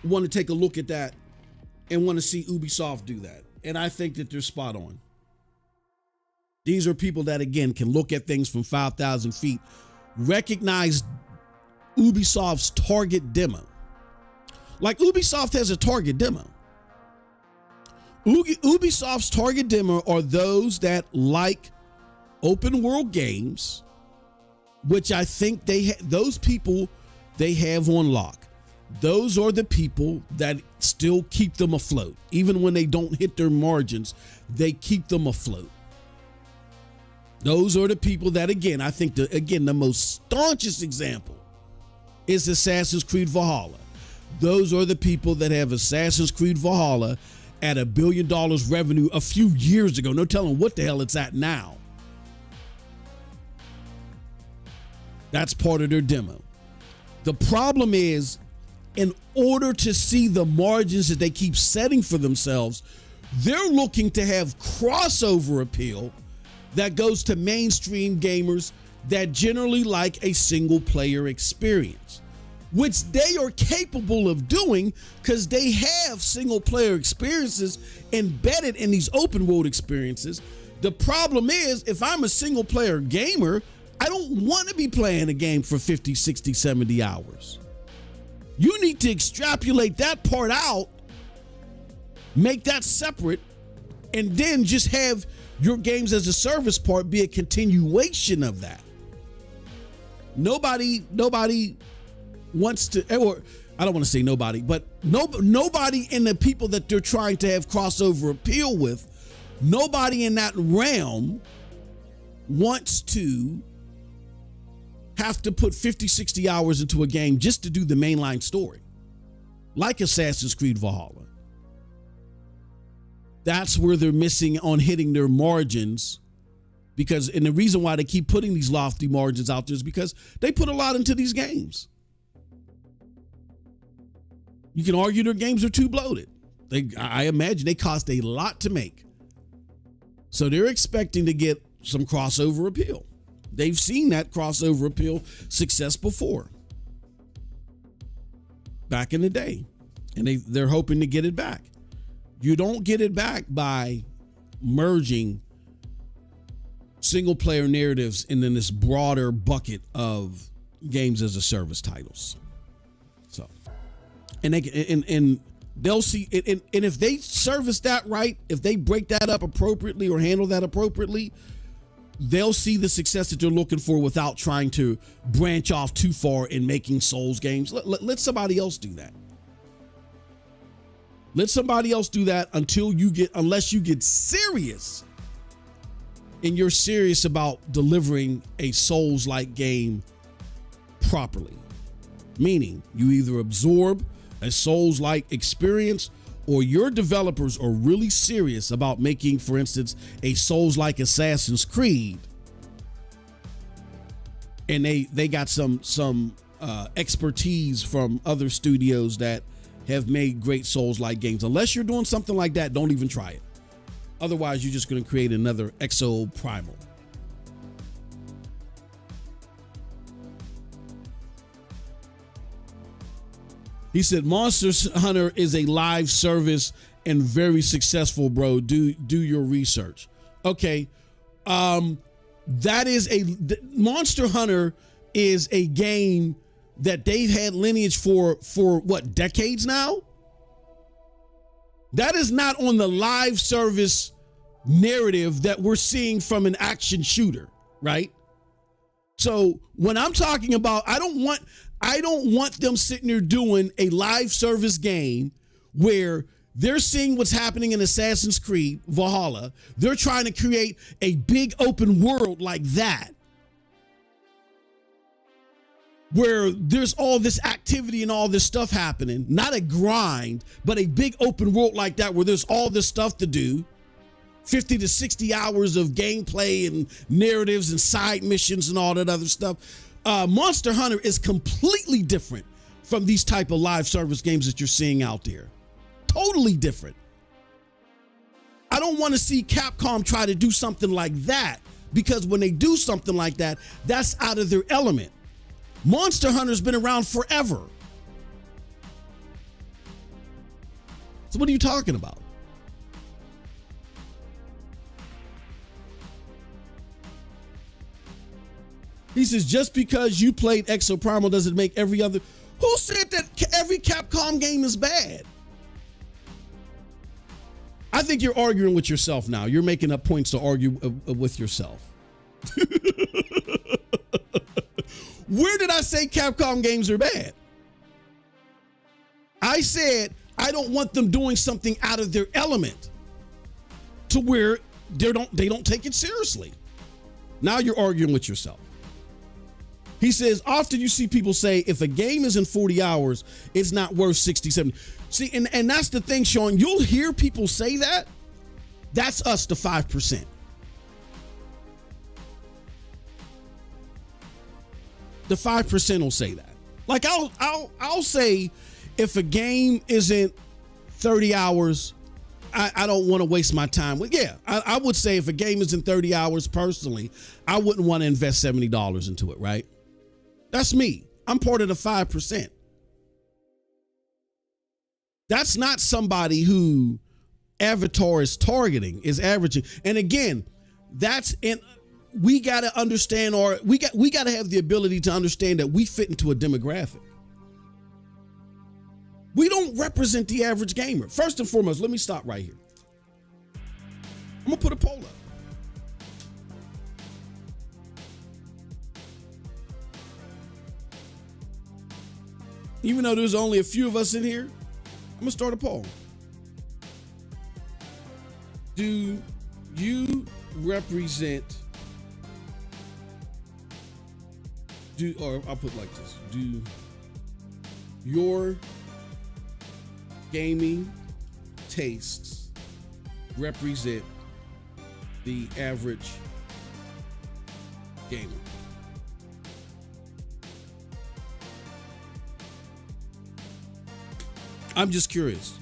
want to take a look at that and want to see Ubisoft do that. And I think that they're spot on. These are people that, again, can look at things from 5,000 feet, recognize Ubisoft's target demo. Like Ubisoft has a target demo. Ubisoft's target demo are those that like open world games, which I think those people they have on lock. Those are the people that still keep them afloat. Even when they don't hit their margins, they keep them afloat. Those are the people that, again, I think the most staunchest example is Assassin's Creed Valhalla. Those are the people that have Assassin's Creed Valhalla at $1 billion revenue a few years ago. No telling what the hell it's at now. That's part of their demo. The problem is, in order to see the margins that they keep setting for themselves, they're looking to have crossover appeal that goes to mainstream gamers that generally like a single player experience, which they are capable of doing because they have single player experiences embedded in these open world experiences. The problem is, if I'm a single player gamer, I don't want to be playing a game for 50, 60, 70 hours. You need to extrapolate that part out, make that separate, and then just have your games as a service part be a continuation of that. Nobody wants to, or I don't want to say nobody, but nobody in the people that they're trying to have crossover appeal with, nobody in that realm wants to have to put 50, 60 hours into a game just to do the mainline story, like Assassin's Creed Valhalla. That's where they're missing on hitting their margins, and the reason why they keep putting these lofty margins out there is because they put a lot into these games. You can argue their games are too bloated. I imagine they cost a lot to make. So they're expecting to get some crossover appeal. They've seen that crossover appeal success before, back in the day, and they're hoping to get it back. You don't get it back by merging single player narratives and then this broader bucket of games as a service titles. So, and they'll see it, and if they service that right, if they break that up appropriately or handle that appropriately, they'll see the success that they're looking for without trying to branch off too far in making Souls games. Let somebody else do that. Let somebody else do that unless you get serious, and you're serious about delivering a Souls-like game properly. Meaning you either absorb a Souls-like experience, or your developers are really serious about making, for instance, a Souls-like Assassin's Creed, and they got some expertise from other studios that have made great Souls-like games. Unless you're doing something like that, don't even try it. Otherwise, you're just going to create another Exoprimal. He said, Monster Hunter is a live service and very successful, bro. Do your research. Okay. Monster Hunter is a game that they've had lineage for what, decades now? That is not on the live service narrative that we're seeing from an action shooter, right? So when I'm talking about, I don't want them sitting there doing a live service game where they're seeing what's happening in Assassin's Creed Valhalla. They're trying to create a big open world like that, where there's all this activity and all this stuff happening, not a grind, but a big open world like that, where there's all this stuff to do 50 to 60 hours of gameplay and narratives and side missions and all that other stuff. Monster Hunter is completely different from these type of live service games that you're seeing out there. Totally different. I don't want to see Capcom try to do something like that, because when they do something like that, that's out of their element. Monster Hunter's been around forever. So what are you talking about? He says, just because you played Exoprimal doesn't make every other... Who said that every Capcom game is bad? I think you're arguing with yourself now. You're making up points to argue with yourself. Where did I say Capcom games are bad? I said I don't want them doing something out of their element to where they don't take it seriously. Now you're arguing with yourself. He says, often you see people say, if a game is in 40 hours, it's not worth 60, 70. See, and that's the thing, Sean. You'll hear people say that. That's us, the 5%. The 5% will say that. Like I'll say, if a game isn't 30 hours, I don't want to waste my time with. Yeah, I would say if a game isn't 30 hours, personally, I wouldn't want to invest $70 into it, right? That's me. I'm part of the 5%. That's not somebody who Avatar is targeting, is averaging. And again, we got to understand, or we got to have the ability to understand that we fit into a demographic. We don't represent the average gamer. First and foremost, let me stop right here. I'm gonna put a poll up. Even though there's only a few of us in here, I'm gonna start a poll. Do you represent, or I'll put it like this, do your gaming tastes represent the average gamer? I'm just curious.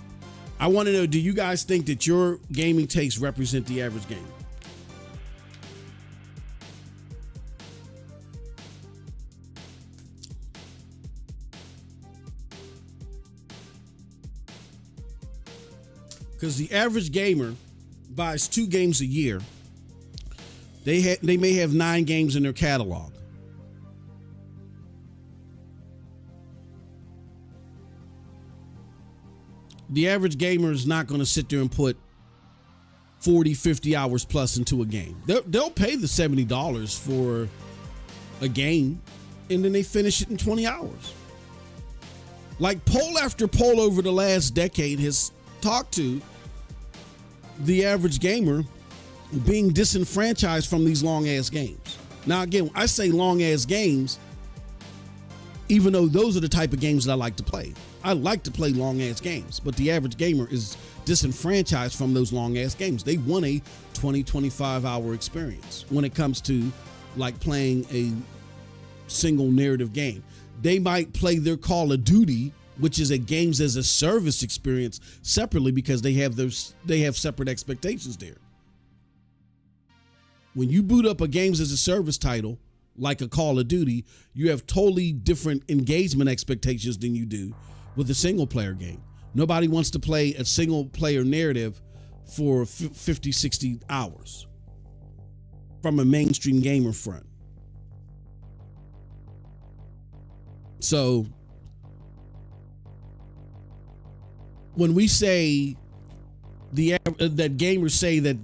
I want to know, do you guys think that your gaming tastes represent the average gamer? Because the average gamer buys 2 games a year. They may have 9 games in their catalog. The average gamer is not going to sit there and put 40, 50 hours plus into a game. They'll pay the $70 for a game, and then they finish it in 20 hours. Like poll after poll over the last decade has talked to the average gamer being disenfranchised from these long-ass games. Now, again, I say long-ass games, even though those are the type of games that I like to play. I like to play long-ass games, but the average gamer is disenfranchised from those long-ass games. They want a 20, 25-hour experience when it comes to like playing a single narrative game. They might play their Call of Duty, which is a games as a service experience, separately because they have separate expectations there. When you boot up a games as a service title like a Call of Duty, you have totally different engagement expectations than you do with a single player game. Nobody wants to play a single player narrative for 50, 60 hours from a mainstream gamer front. So when we say that gamers say that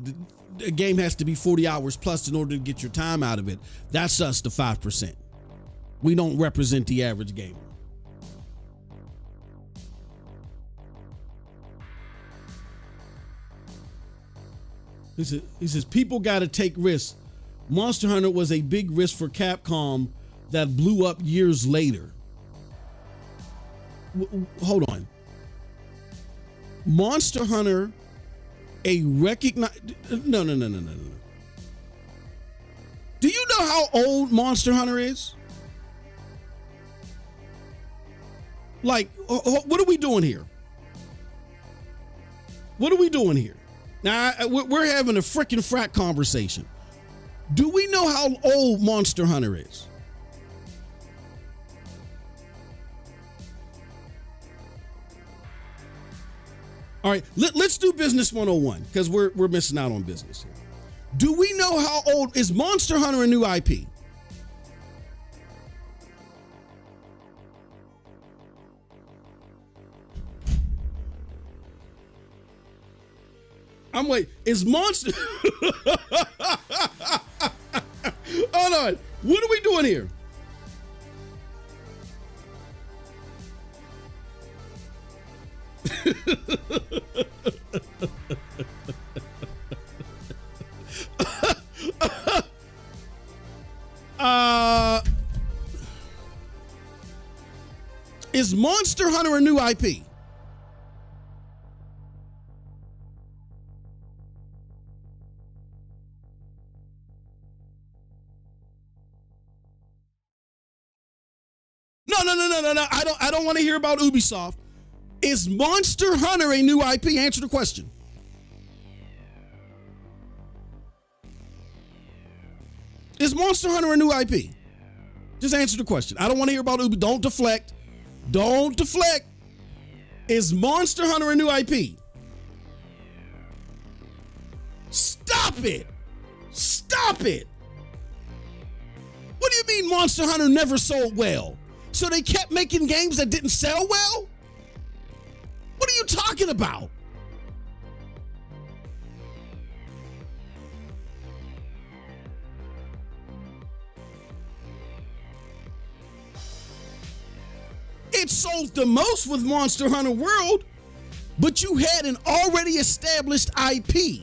a game has to be 40 hours plus in order to get your time out of it, that's us, the 5%. We don't represent the average gamer. He says, people got to take risks. Monster Hunter was a big risk for Capcom that blew up years later. Hold on. Monster Hunter a recognized, no. Do you know how old Monster Hunter is? Like, what are we doing here? What are we doing here? Now, we're having a freaking frat conversation. Do we know how old Monster Hunter is? All right, let's do business 101 because we're missing out on business here. Do we know how old is Monster Hunter a new IP? I'm waiting. Is Monster? Hold on. What are we doing here? Is Monster Hunter a new IP? No. I don't want to hear about Ubisoft. Is Monster Hunter a new IP? Answer the question. Is Monster Hunter a new IP? Just answer the question. I don't want to hear about Ubisoft. Don't deflect. Don't deflect. Is Monster Hunter a new IP? Stop it. Stop it. What do you mean Monster Hunter never sold well? So they kept making games that didn't sell well? What are you talking about? It sold the most with Monster Hunter World, but you had an already established IP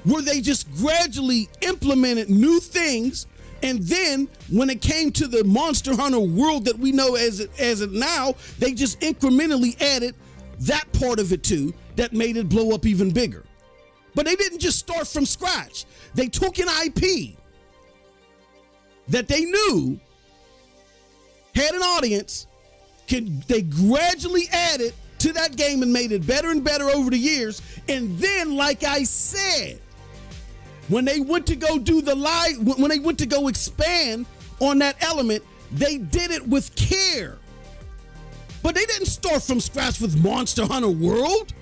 where they just gradually implemented new things. And then when it came to the Monster Hunter World that we know as it now, they just incrementally added that part of it too that made it blow up even bigger. But they didn't just start from scratch. They took an IP that they knew had an audience, they gradually added to that game and made it better and better over the years. And then, like I said, when they went to go do the live, when they went to go expand on that element, they did it with care. But they didn't start from scratch with Monster Hunter World.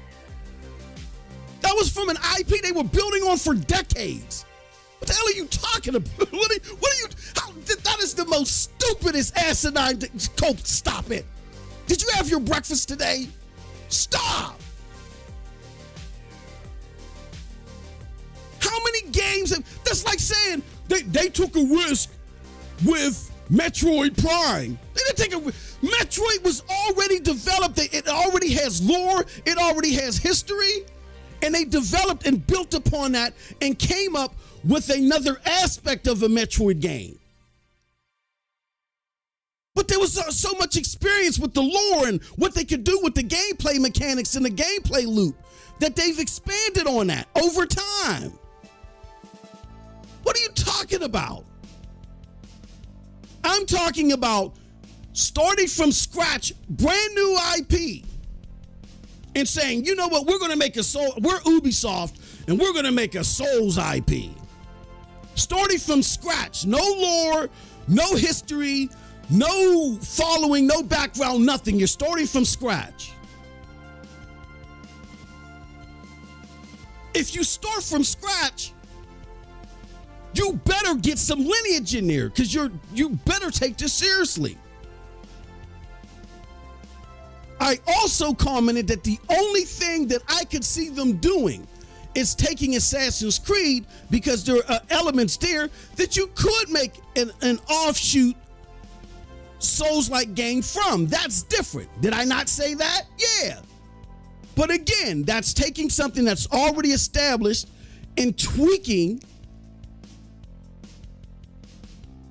That was from an IP they were building on for decades. What the hell are you talking about? What are you, that is the most stupidest asinine thing. Cope, stop it. Did you have your breakfast today? Stop. How many games that's like saying they took a risk with Metroid Prime. They didn't take a Metroid was already developed. It already has lore. It already has history. And they developed and built upon that and came up with another aspect of a Metroid game. But there was so much experience with the lore and what they could do with the gameplay mechanics and the gameplay loop that they've expanded on that over time. What are you talking about? I'm talking about starting from scratch, brand new IP, and saying, you know what, we're going to make we're Ubisoft, and we're going to make a Souls IP. Starting from scratch, no lore, no history, no following, no background, nothing. You're starting from scratch. If you start from scratch, you better get some lineage in there because you better take this seriously. I also commented that the only thing that I could see them doing is taking Assassin's Creed because there are elements there that you could make an offshoot Souls-like game from. That's different. Did I not say that? Yeah. But again, that's taking something that's already established and tweaking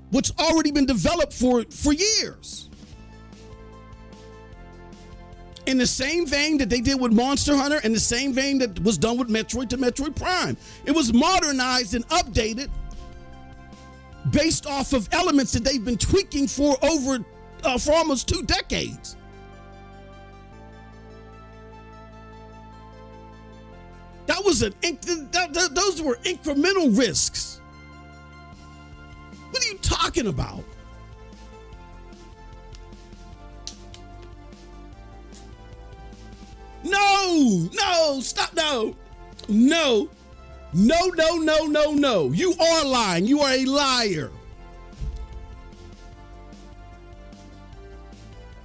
what's already been developed for years. in the same vein that they did with Monster Hunter, and the same vein that was done with Metroid to Metroid Prime. It was modernized and updated based off of elements that they've been tweaking for almost 2 decades. Those were incremental risks. What are you talking about? No, stop, no. You are lying. You are a liar.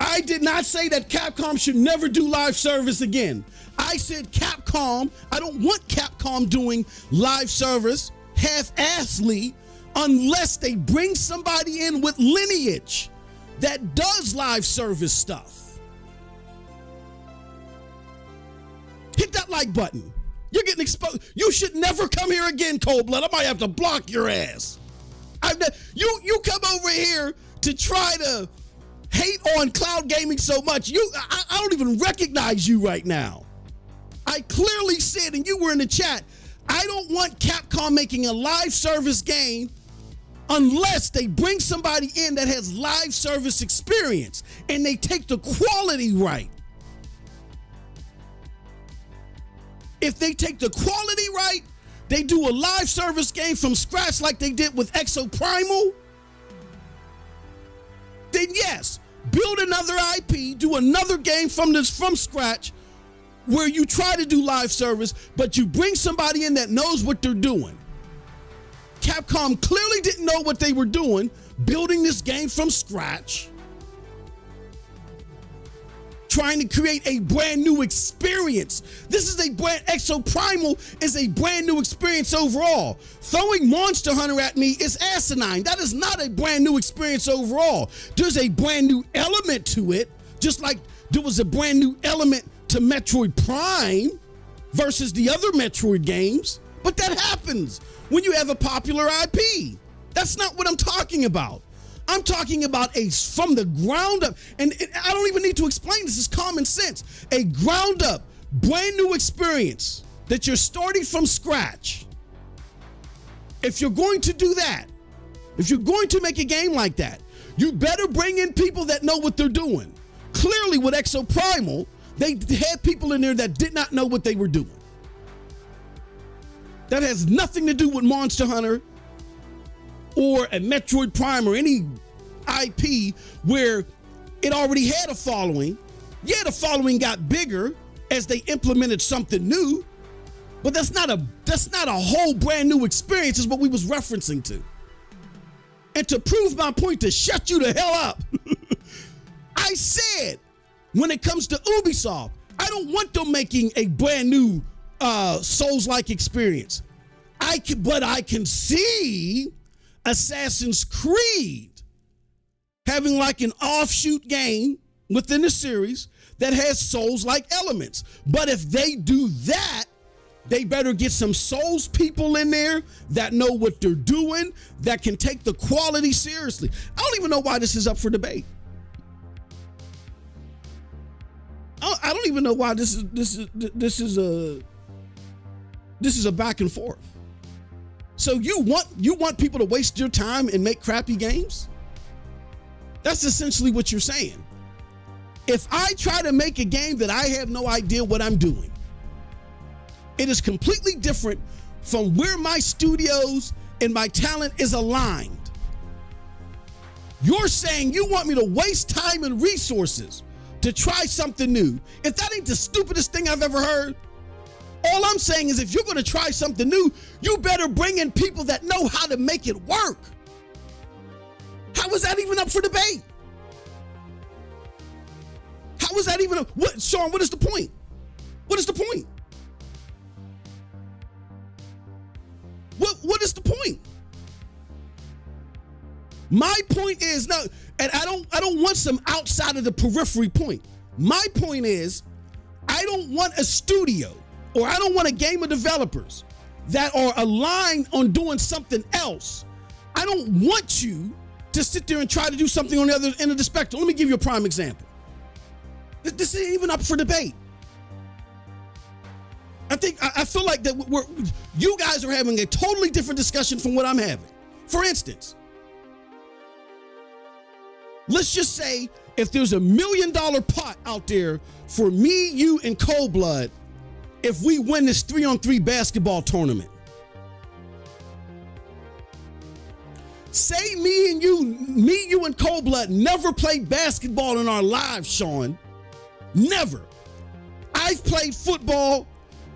I did not say that Capcom should never do live service again. I said Capcom, I don't want Capcom doing live service half-assly unless they bring somebody in with lineage that does live service stuff. Hit that like button. You're getting exposed. You should never come here again, Cold Blood. I might have to block your ass. You come over here to try to hate on cloud gaming so much. I don't even recognize you right now. I clearly said, and you were in the chat, I don't want Capcom making a live service game unless they bring somebody in that has live service experience and they take the quality right. If they take the quality right, they do a live service game from scratch like they did with Exoprimal, then yes, build another IP, do another game from scratch where you try to do live service, but you bring somebody in that knows what they're doing. Capcom clearly didn't know what they were doing, building this game from scratch, trying to create a brand new experience. Exoprimal is a brand new experience overall. Throwing Monster Hunter at me is asinine. That is not a brand new experience overall. There's a brand new element to it, just like there was a brand new element to Metroid Prime versus the other Metroid games. But that happens when you have a popular IP. That's not what I'm talking about. I'm talking about from the ground up, and I don't even need to explain this, it's common sense. A ground up, brand new experience that you're starting from scratch. If you're going to do that, if you're going to make a game like that, you better bring in people that know what they're doing. Clearly with Exoprimal, they had people in there that did not know what they were doing. That has nothing to do with Monster Hunter or a Metroid Prime or any IP where it already had a following. Yeah, the following got bigger as they implemented something new, but that's not a whole brand new experience is what we was referencing to. And to prove my point, to shut you the hell up, I said when it comes to Ubisoft, I don't want them making a brand new Souls-like experience. But I can see Assassin's Creed having like an offshoot game within the series that has Souls-like elements. But if they do that, they better get some Souls people in there that know what they're doing, that can take the quality seriously. I don't even know why this is up for debate. I don't even know why this is a back and forth. So you want people to waste your time and make crappy games? That's essentially what you're saying. If I try to make a game that I have no idea what I'm doing, it is completely different from where my studios and my talent is aligned. You're saying you want me to waste time and resources to try something new. If that ain't the stupidest thing I've ever heard, all I'm saying is if you're going to try something new, you better bring in people that know how to make it work. How is that even up for debate? How is that even Sean, what is the point? What is the point? What is the point? My point is, no, and I don't want some outside of the periphery point. My point is, I don't want a studio or I don't want a game of developers that are aligned on doing something else. I don't want you to sit there and try to do something on the other end of the spectrum. Let me give you a prime example. This ain't even up for debate. I feel like that you guys are having a totally different discussion from what I'm having. For instance, let's just say if there's $1 million pot out there for me, you, and Cold Blood, if we win this 3-on-3 basketball tournament. Say me, you, and Cold Blood never played basketball in our lives, Sean. Never. I've played football.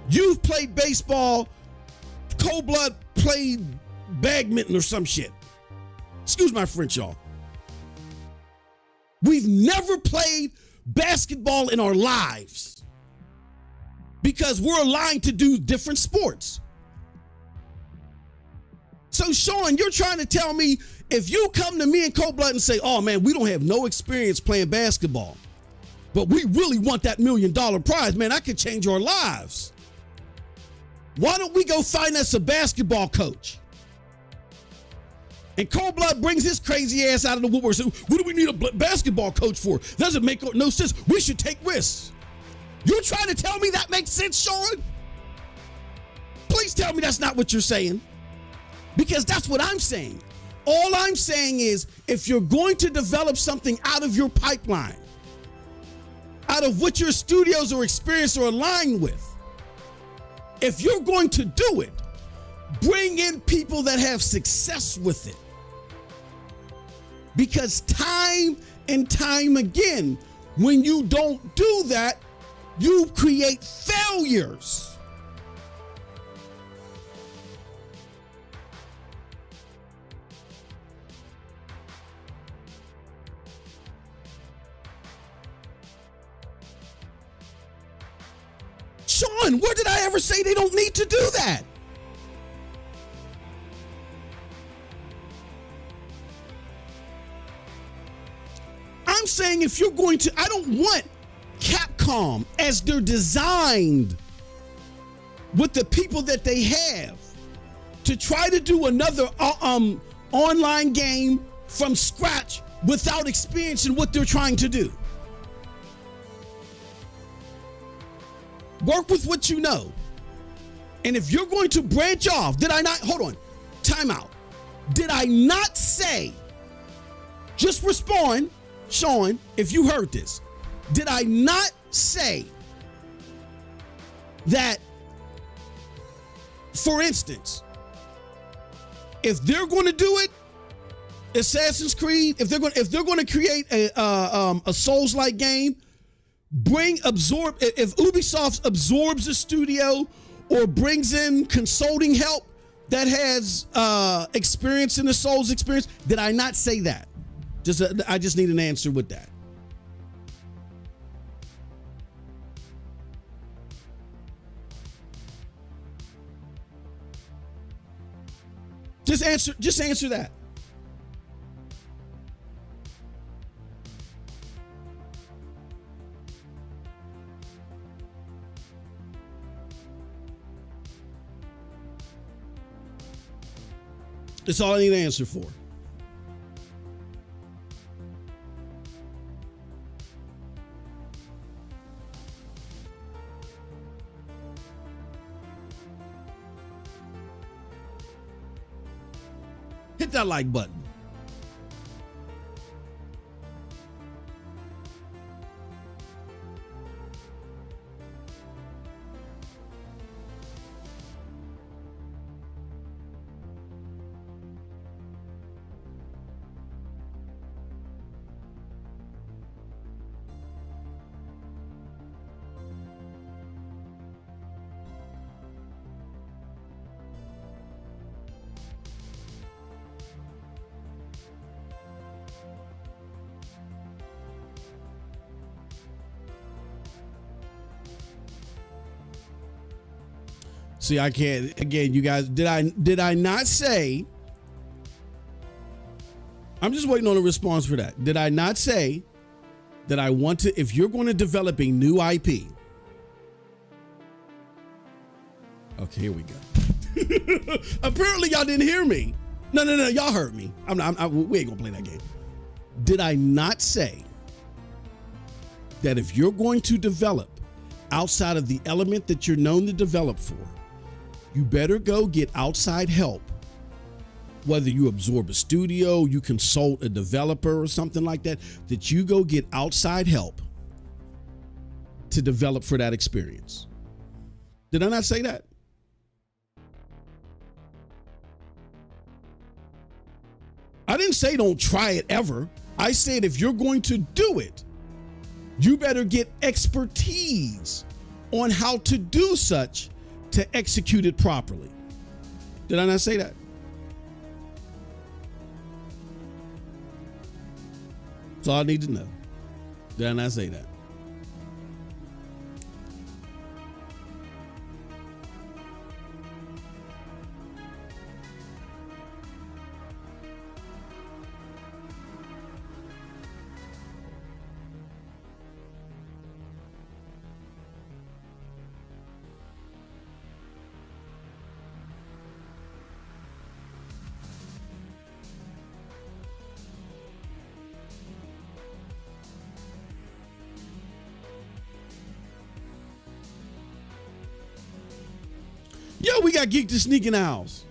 You've played baseball. Cold Blood played badminton or some shit. Excuse my French, y'all. We've never played basketball in our lives because we're aligned to do different sports. So, Sean, you're trying to tell me if you come to me and Cold Blood and say, oh, man, we don't have no experience playing basketball, but we really want that $1 million prize, man, I could change our lives. Why don't we go find us a basketball coach? And Cold Blood brings his crazy ass out of the woodwork. So, what do we need a basketball coach for? Doesn't make no sense. We should take risks. You're trying to tell me that makes sense, Sean? Please tell me that's not what you're saying. Because that's what I'm saying. All I'm saying is if you're going to develop something out of your pipeline, out of what your studios or experience are aligned with, if you're going to do it, bring in people that have success with it. Because time and time again, when you don't do that, you create failures. Sean, where did I ever say they don't need to do that? I'm saying if you're going to, I don't want Capcom as they're designed with the people that they have to try to do another online game from scratch without experience in what they're trying to do. Work with what you know. And if you're going to branch off, hold on, time out. Did I not say, just respond, Sean, if you heard this, did I not say that, for instance, if they're going to do it, Assassin's Creed, if they're going to create a Souls-like game, if Ubisoft absorbs a studio or brings in consulting help that has experience in the Souls experience, did I not say that? I just need an answer with that. Just answer that. That's all I need an answer for. Hit that like button. See, I can't, again, you guys, did I not say, I'm just waiting on a response for that. Did I not say that I want to, if you're going to develop a new IP? Okay, here we go. Apparently y'all didn't hear me. No, y'all heard me. We ain't gonna play that game. Did I not say that if you're going to develop outside of the element that you're known to develop for, you better go get outside help. Whether you absorb a studio, you consult a developer or something like that, that you go get outside help to develop for that experience. Did I not say that? I didn't say don't try it ever. I said if you're going to do it, you better get expertise on how to do such to execute it properly. Did I not say that? That's all I need to know. Did I not say that? Yo, we got Geek to Sneak in the house.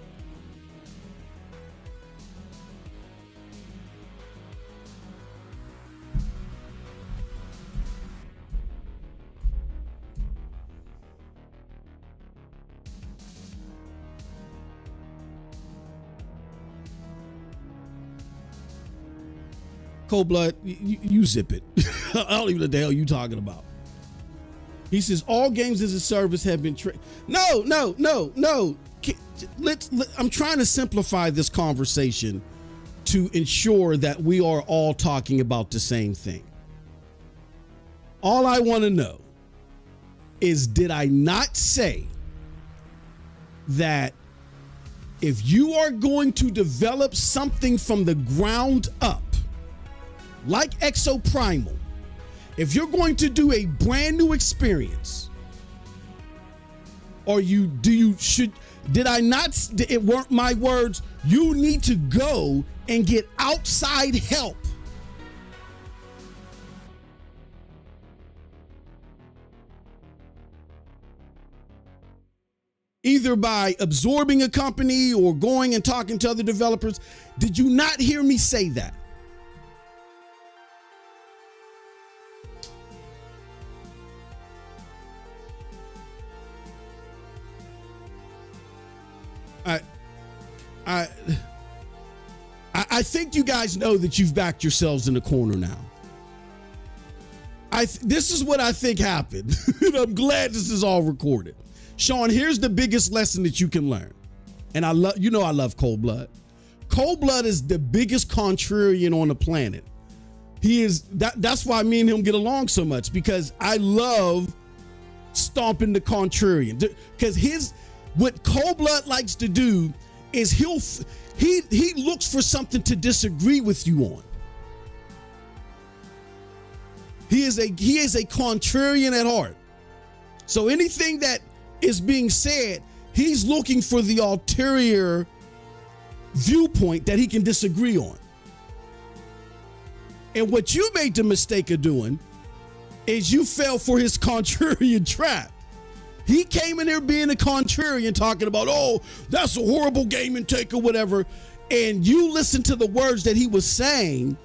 Cold Blood, you zip it. I don't even know what the hell you talking about. He says all games as a service have been No. I'm trying to simplify this conversation to ensure that we are all talking about the same thing. All I want to know is, did I not say that if you are going to develop something from the ground up, like Exoprimal, if you're going to do a brand new experience, or did I not, it weren't my words, you need to go and get outside help. Either by absorbing a company or going and talking to other developers. Did you not hear me say that? I think you guys know that you've backed yourselves in the corner now. This is what I think happened. And I'm glad this is all recorded. Sean, here's the biggest lesson that you can learn. And I love Cold Blood. Cold Blood is the biggest contrarian on the planet. He is that's why me and him get along so much, because I love stomping the contrarian. Because what Cold Blood likes to do is he looks for something to disagree with you on. He is a contrarian at heart. So anything that is being said, he's looking for the ulterior viewpoint that he can disagree on. And what you made the mistake of doing is you fell for his contrarian trap. He came in there being a contrarian, talking about, oh, that's a horrible game and take or whatever. And you listened to the words that he was saying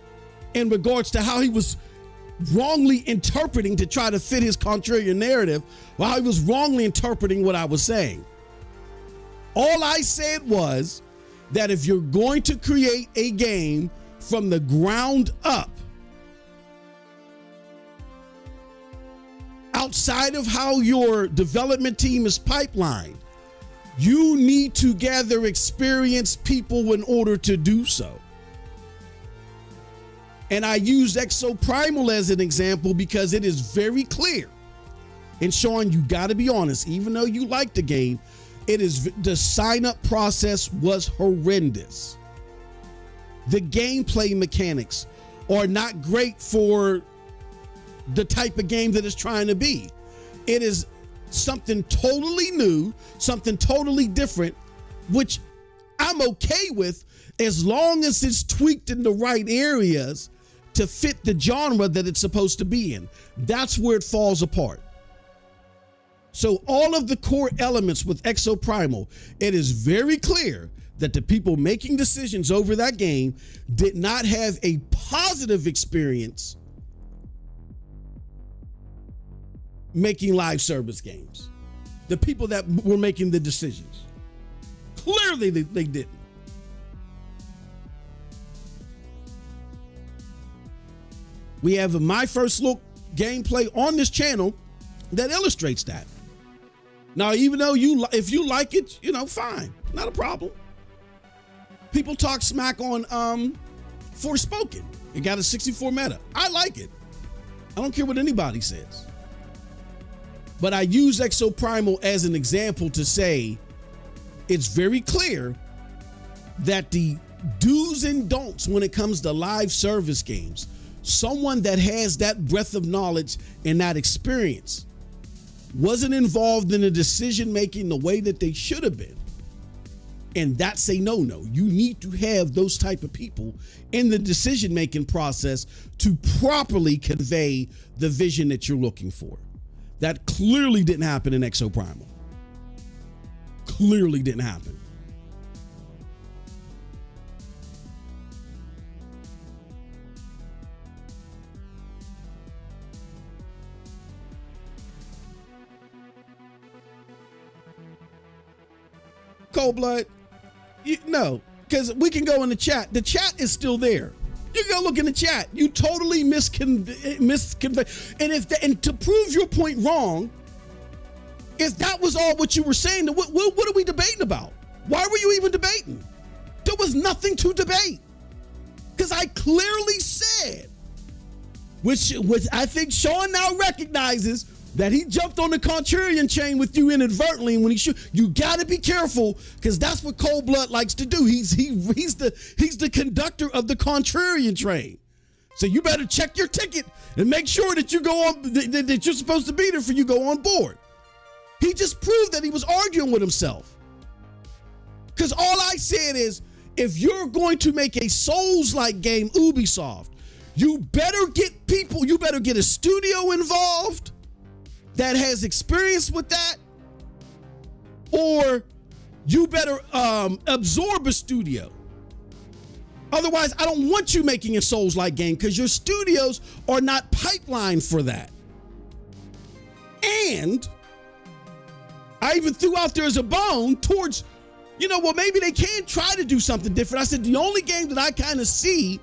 in regards to how he was wrongly interpreting to try to fit his contrarian narrative, while he was wrongly interpreting what I was saying. All I said was that if you're going to create a game from the ground up, outside of how your development team is pipelined, you need to gather experienced people in order to do so. And I used Exoprimal as an example because it is very clear. And Sean, you got to be honest, even though you like the game, the sign-up process was horrendous. The gameplay mechanics are not great for the type of game that it's trying to be. It is something totally new, something totally different, which I'm okay with as long as it's tweaked in the right areas to fit the genre that it's supposed to be in. That's where it falls apart. So all of the core elements with Exoprimal, it is very clear that the people making decisions over that game did not have a positive experience making live service games. The people that were making the decisions. Clearly they didn't. We have a My First Look gameplay on this channel that illustrates that. Now, even though if you like it, fine, not a problem. People talk smack on Forspoken. It got a 64 meta. I like it. I don't care what anybody says. But I use Exoprimal as an example to say it's very clear that the do's and don'ts when it comes to live service games, someone that has that breadth of knowledge and that experience wasn't involved in the decision making the way that they should have been. And that's a no-no. You need to have those type of people in the decision making process to properly convey the vision that you're looking for. That clearly didn't happen in Exoprimal. Clearly didn't happen. Cold Blood, no, because we can go in the chat. The chat is still there. You can go look in the chat. You totally misconvey. And to prove your point wrong, if that was all what you were saying, what are we debating about? Why were you even debating? There was nothing to debate. Because I clearly said, which I think Sean now recognizes, that he jumped on the contrarian chain with you inadvertently. And when he should, you got to be careful, because that's what Cold Blood likes to do. He's the conductor of the contrarian train. So you better check your ticket and make sure that you go on, that you're supposed to be there for you go on board. He just proved that he was arguing with himself. Because all I said is, if you're going to make a Souls-like game, Ubisoft, you better get people, you better get a studio involved that has experience with that, or you better absorb a studio. Otherwise, I don't want you making a Souls-like game, because your studios are not pipelined for that. And I even threw out there as a bone towards, maybe they can try to do something different. I said the only game that I kind of see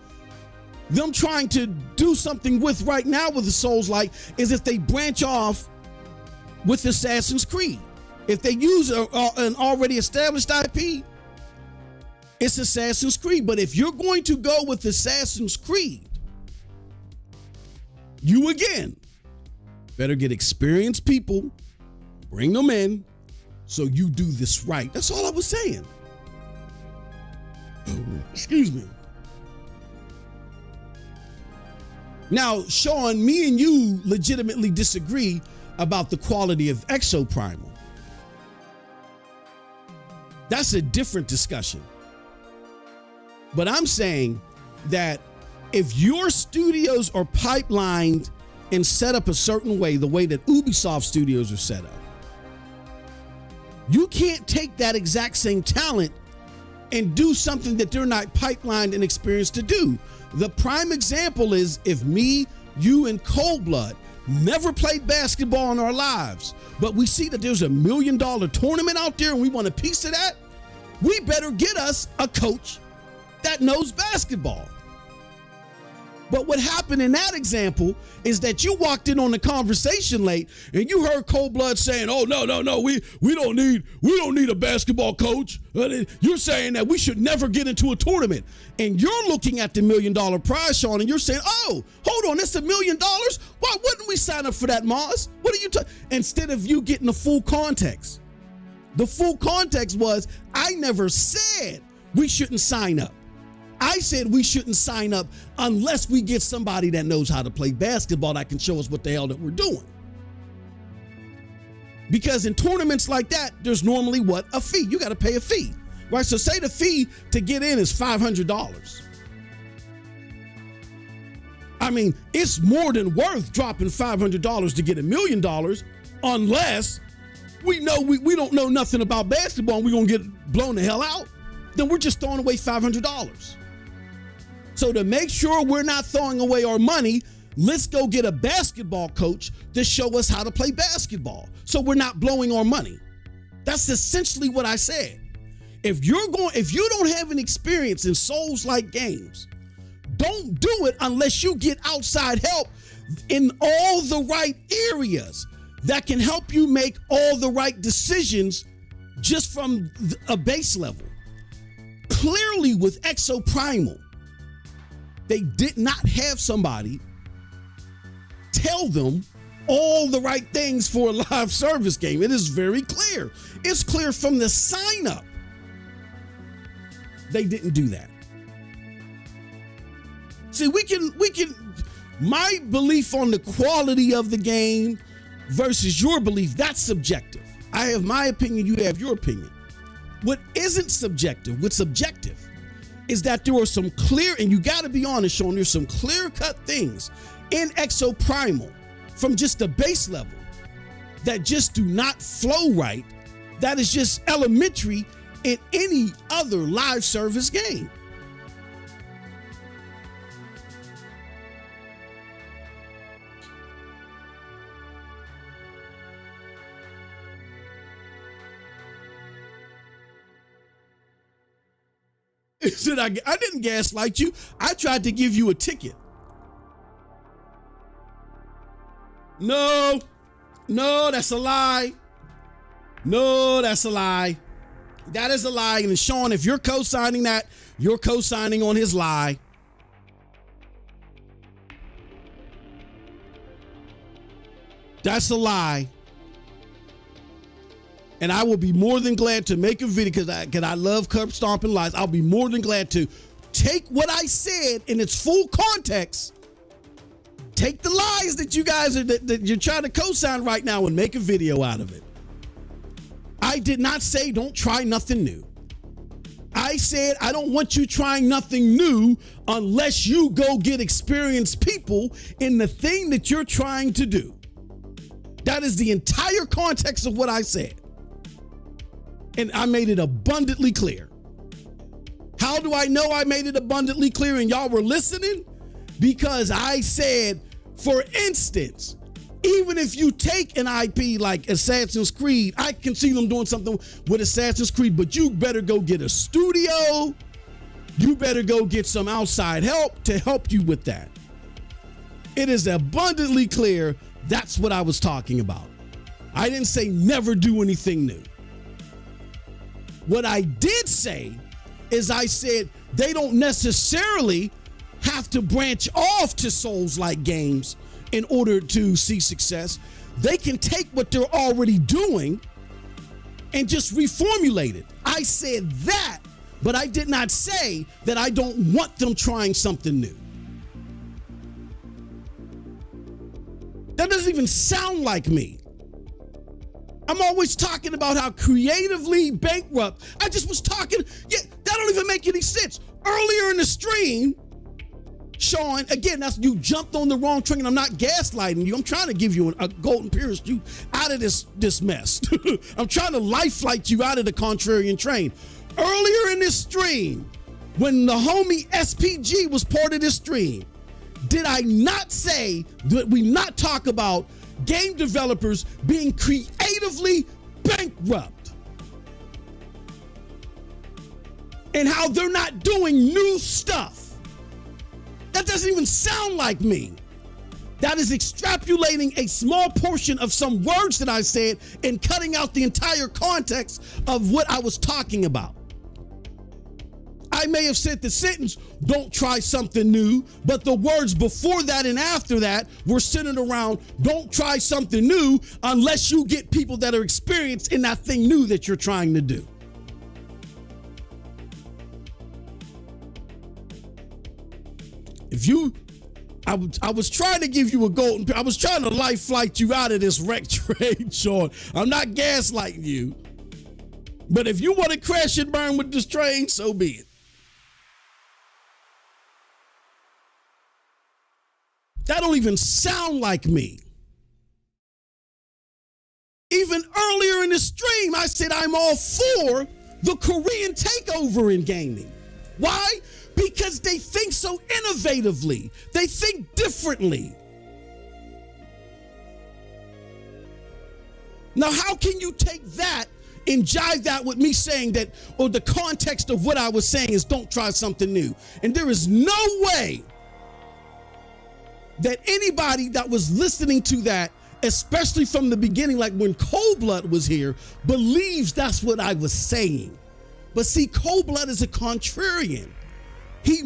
them trying to do something with right now with the Souls-like is if they branch off with Assassin's Creed. If they use an already established IP, it's Assassin's Creed. But if you're going to go with Assassin's Creed, you again better get experienced people, bring them in, so you do this right. That's all I was saying. Excuse me. Now, Sean, me and you legitimately disagree about the quality of Exoprimal. That's a different discussion. But I'm saying that if your studios are pipelined and set up a certain way, the way that Ubisoft studios are set up, you can't take that exact same talent and do something that they're not pipelined and experienced to do. The prime example is if me, you, and Cold Blood never played basketball in our lives, but we see that there's $1 million tournament out there and we want a piece of that, we better get us a coach that knows basketball. But what happened in that example is that you walked in on the conversation late and you heard Cold Blood saying, "Oh, no, we don't need a basketball coach." You're saying that we should never get into a tournament. And you're looking at the $1 million prize, Sean, and you're saying, "Oh, hold on, it's $1 million? Why wouldn't we sign up for that, Maz? What are you talking?" Instead of you getting the full context. The full context was, I never said we shouldn't sign up. I said we shouldn't sign up unless we get somebody that knows how to play basketball that can show us what the hell that we're doing. Because in tournaments like that, there's normally what? A fee. You got to pay a fee, right? So say the fee to get in is $500. I mean, it's more than worth dropping $500 to get $1 million, unless we know we don't know nothing about basketball and we're going to get blown the hell out. Then we're just throwing away $500. So to make sure we're not throwing away our money, let's go get a basketball coach to show us how to play basketball, so we're not blowing our money. That's essentially what I said. If you don't have an experience in Souls-like games, don't do it unless you get outside help in all the right areas that can help you make all the right decisions just from a base level. Clearly with Exoprimal, they did not have somebody tell them all the right things for a live service game. It is very clear. It's clear from the sign up. They didn't do that. See, we can, my belief on the quality of the game versus your belief, that's subjective. I have my opinion, you have your opinion. What isn't subjective, what's objective, is that there are some clear, and you got to be honest, Sean, there's some clear-cut things in Exoprimal from just the base level that just do not flow right, that is just elementary in any other live service game. Said I didn't gaslight you. I tried to give you a ticket. No, that's a lie. No, that's a lie. That is a lie. And Sean, if you're co-signing that, you're co-signing on his lie. That's a lie. And I will be more than glad to make a video because I love curb stomping lies. I'll be more than glad to take what I said in its full context, take the lies that you guys are that you're trying to co-sign right now, and make a video out of it. I did not say don't try nothing new. I said I don't want you trying nothing new unless you go get experienced people in the thing that you're trying to do. That is the entire context of what I said. And I made it abundantly clear. How do I know I made it abundantly clear and y'all were listening? Because I said, for instance, even if you take an IP like Assassin's Creed, I can see them doing something with Assassin's Creed, but you better go get a studio. You better go get some outside help to help you with that. It is abundantly clear that's what I was talking about. I didn't say never do anything new. What I did say is I said they don't necessarily have to branch off to Souls-like games in order to see success. They can take what they're already doing and just reformulate it. I said that, but I did not say that I don't want them trying something new. That doesn't even sound like me. I'm always talking about how creatively bankrupt. I just was talking, that don't even make any sense. Earlier in the stream, Sean, again, that's you jumped on the wrong train. I'm not gaslighting you. I'm trying to give you a golden parachute out of this mess. I'm trying to life flight you out of the contrarian train. Earlier in this stream, when the homie SPG was part of this stream, did I not say that we not talk about game developers being creatively bankrupt and how they're not doing new stuff? That doesn't even sound like me. That is extrapolating a small portion of some words that I said and cutting out the entire context of what I was talking about. I may have said the sentence, don't try something new, but the words before that and after that were centered around, don't try something new unless you get people that are experienced in that thing new that you're trying to do. I was trying to give you a golden, I was trying to life flight you out of this wreck train, Sean. I'm not gaslighting you. But if you want to crash and burn with this train, so be it. That don't even sound like me. Even earlier in the stream, I said I'm all for the Korean takeover in gaming. Why? Because they think so innovatively. They think differently. Now, how can you take that and jive that with me saying that, or the context of what I was saying is don't try something new? And there is no way that anybody that was listening to that, especially from the beginning, like when Cold Blood was here, believes that's what I was saying. But see, Cold Blood is a contrarian.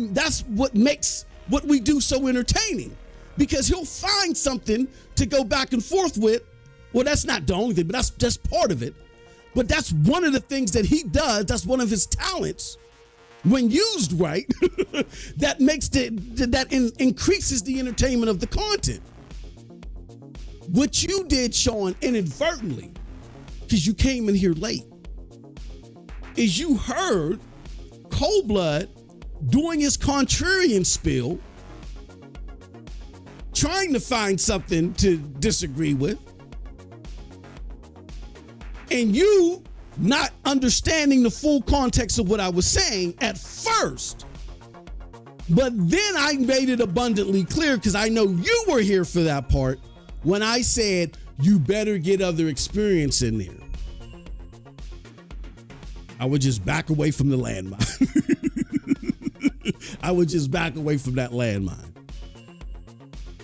That's what makes what we do so entertaining, because he'll find something to go back and forth with. Well, that's not the only thing, but that's just part of it. But that's one of the things that he does. That's one of his talents. When used right, that makes increases the entertainment of the content. What you did, Sean, inadvertently, because you came in here late, is you heard Cold Blood doing his contrarian spiel, trying to find something to disagree with, and you not understanding the full context of what I was saying at first. But then I made it abundantly clear, because I know you were here for that part, when I said you better get other experience in there. I would just back away from the landmine. I would just back away from that landmine.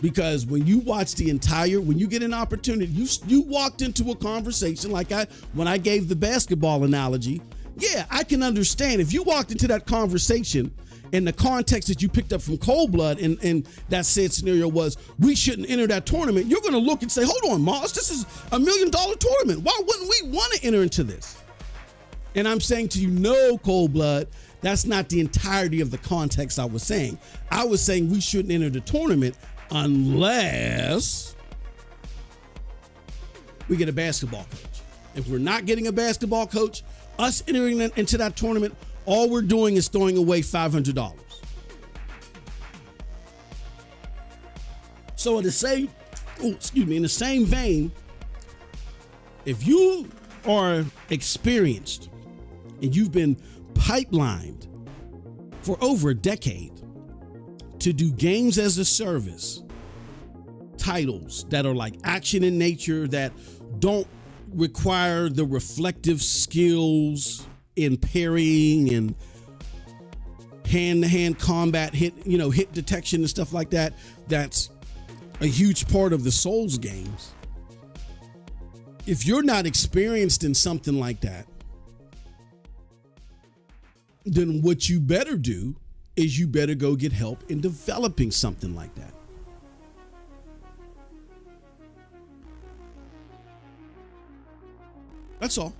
Because when you watch when you get an opportunity, you walked into a conversation like when I gave the basketball analogy. Yeah, I can understand if you walked into that conversation in the context that you picked up from Cold Blood, and that said scenario was, we shouldn't enter that tournament. You're going to look and say, hold on, Mars, this is $1 million tournament. Why wouldn't we want to enter into this? And I'm saying to you, no, Cold Blood, that's not the entirety of the context I was saying. I was saying we shouldn't enter the tournament unless we get a basketball coach. If we're not getting a basketball coach, us entering into that tournament, all we're doing is throwing away $500. So in the same vein, if you are experienced and you've been pipelined for over a decade to do games as a service titles that are like action in nature, that don't require the reflective skills in parrying and hand-to-hand combat, hit detection and stuff like that, that's a huge part of the Souls games. If you're not experienced in something like that, then what you better do is you better go get help in developing something like that. That's all.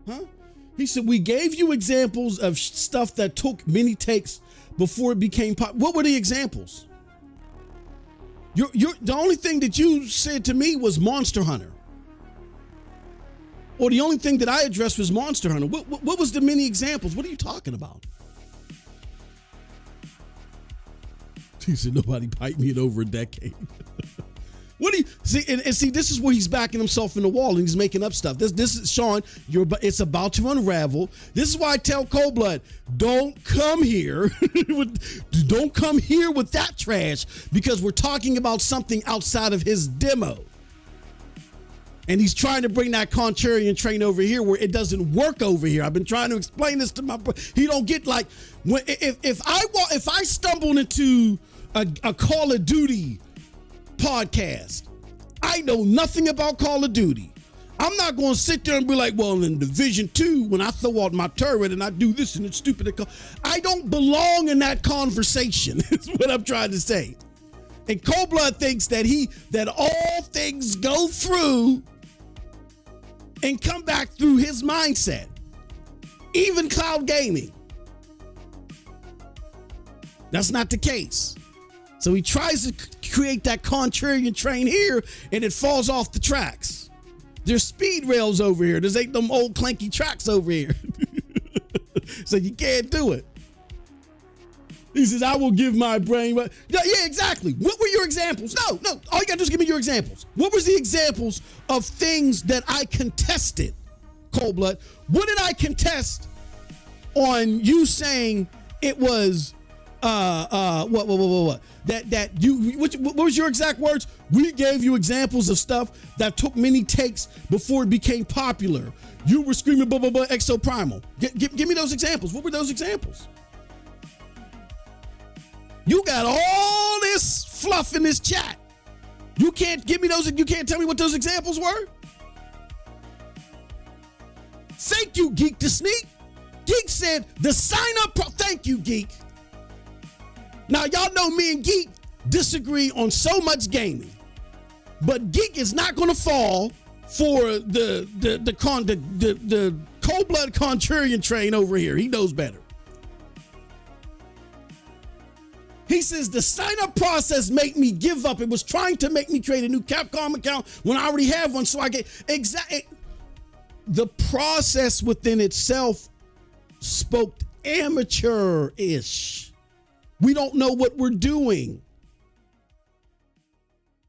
Huh? He said, we gave you examples of stuff that took many takes before it became pop. What were the examples? The only thing that you said to me was Monster Hunter. Or the only thing that I addressed was Monster Hunter. What was the many examples? What are you talking about? He said, nobody piped me in over a decade. What do you see? And see, this is where he's backing himself in the wall and he's making up stuff. This is Sean. It's about to unravel. This is why I tell Cold Blood, don't come here. Don't come here with that trash, because we're talking about something outside of his demo. And he's trying to bring that contrarian train over here where it doesn't work over here. I've been trying to explain this to my brother. He don't get like, if I stumbled into a Call of Duty podcast, I know nothing about Call of Duty. I'm not going to sit there and be like, well, in Division 2, when I throw out my turret and I do this and it's stupid. I don't belong in that conversation, is what I'm trying to say. And Cold Blood thinks that all things go through and come back through his mindset. Even cloud gaming. That's not the case. So he tries to create that contrarian train here and it falls off the tracks. There's speed rails over here. There's ain't them old clanky tracks over here. So you can't do it. He says, I will give my brain. Yeah, exactly. What were your examples? No. All you got to do is give me your examples. What was the examples of things that I contested, Cold Blood? What did I contest on you saying it was, what? What was your exact words? We gave you examples of stuff that took many takes before it became popular. You were screaming, blah, blah, blah, Exoprimal. Give me those examples. What were those examples? You got all this fluff in this chat. You can't give me those. You can't tell me what those examples were. Thank you, Geek to Sneak. Geek said the sign up. Thank you, Geek. Now y'all know me and Geek disagree on so much gaming, but Geek is not going to fall for the cold blood contrarian train over here. He knows better. He says the sign-up process made me give up. It was trying to make me create a new Capcom account when I already have one. So I get exactly the process within itself spoke amateur-ish. We don't know what we're doing.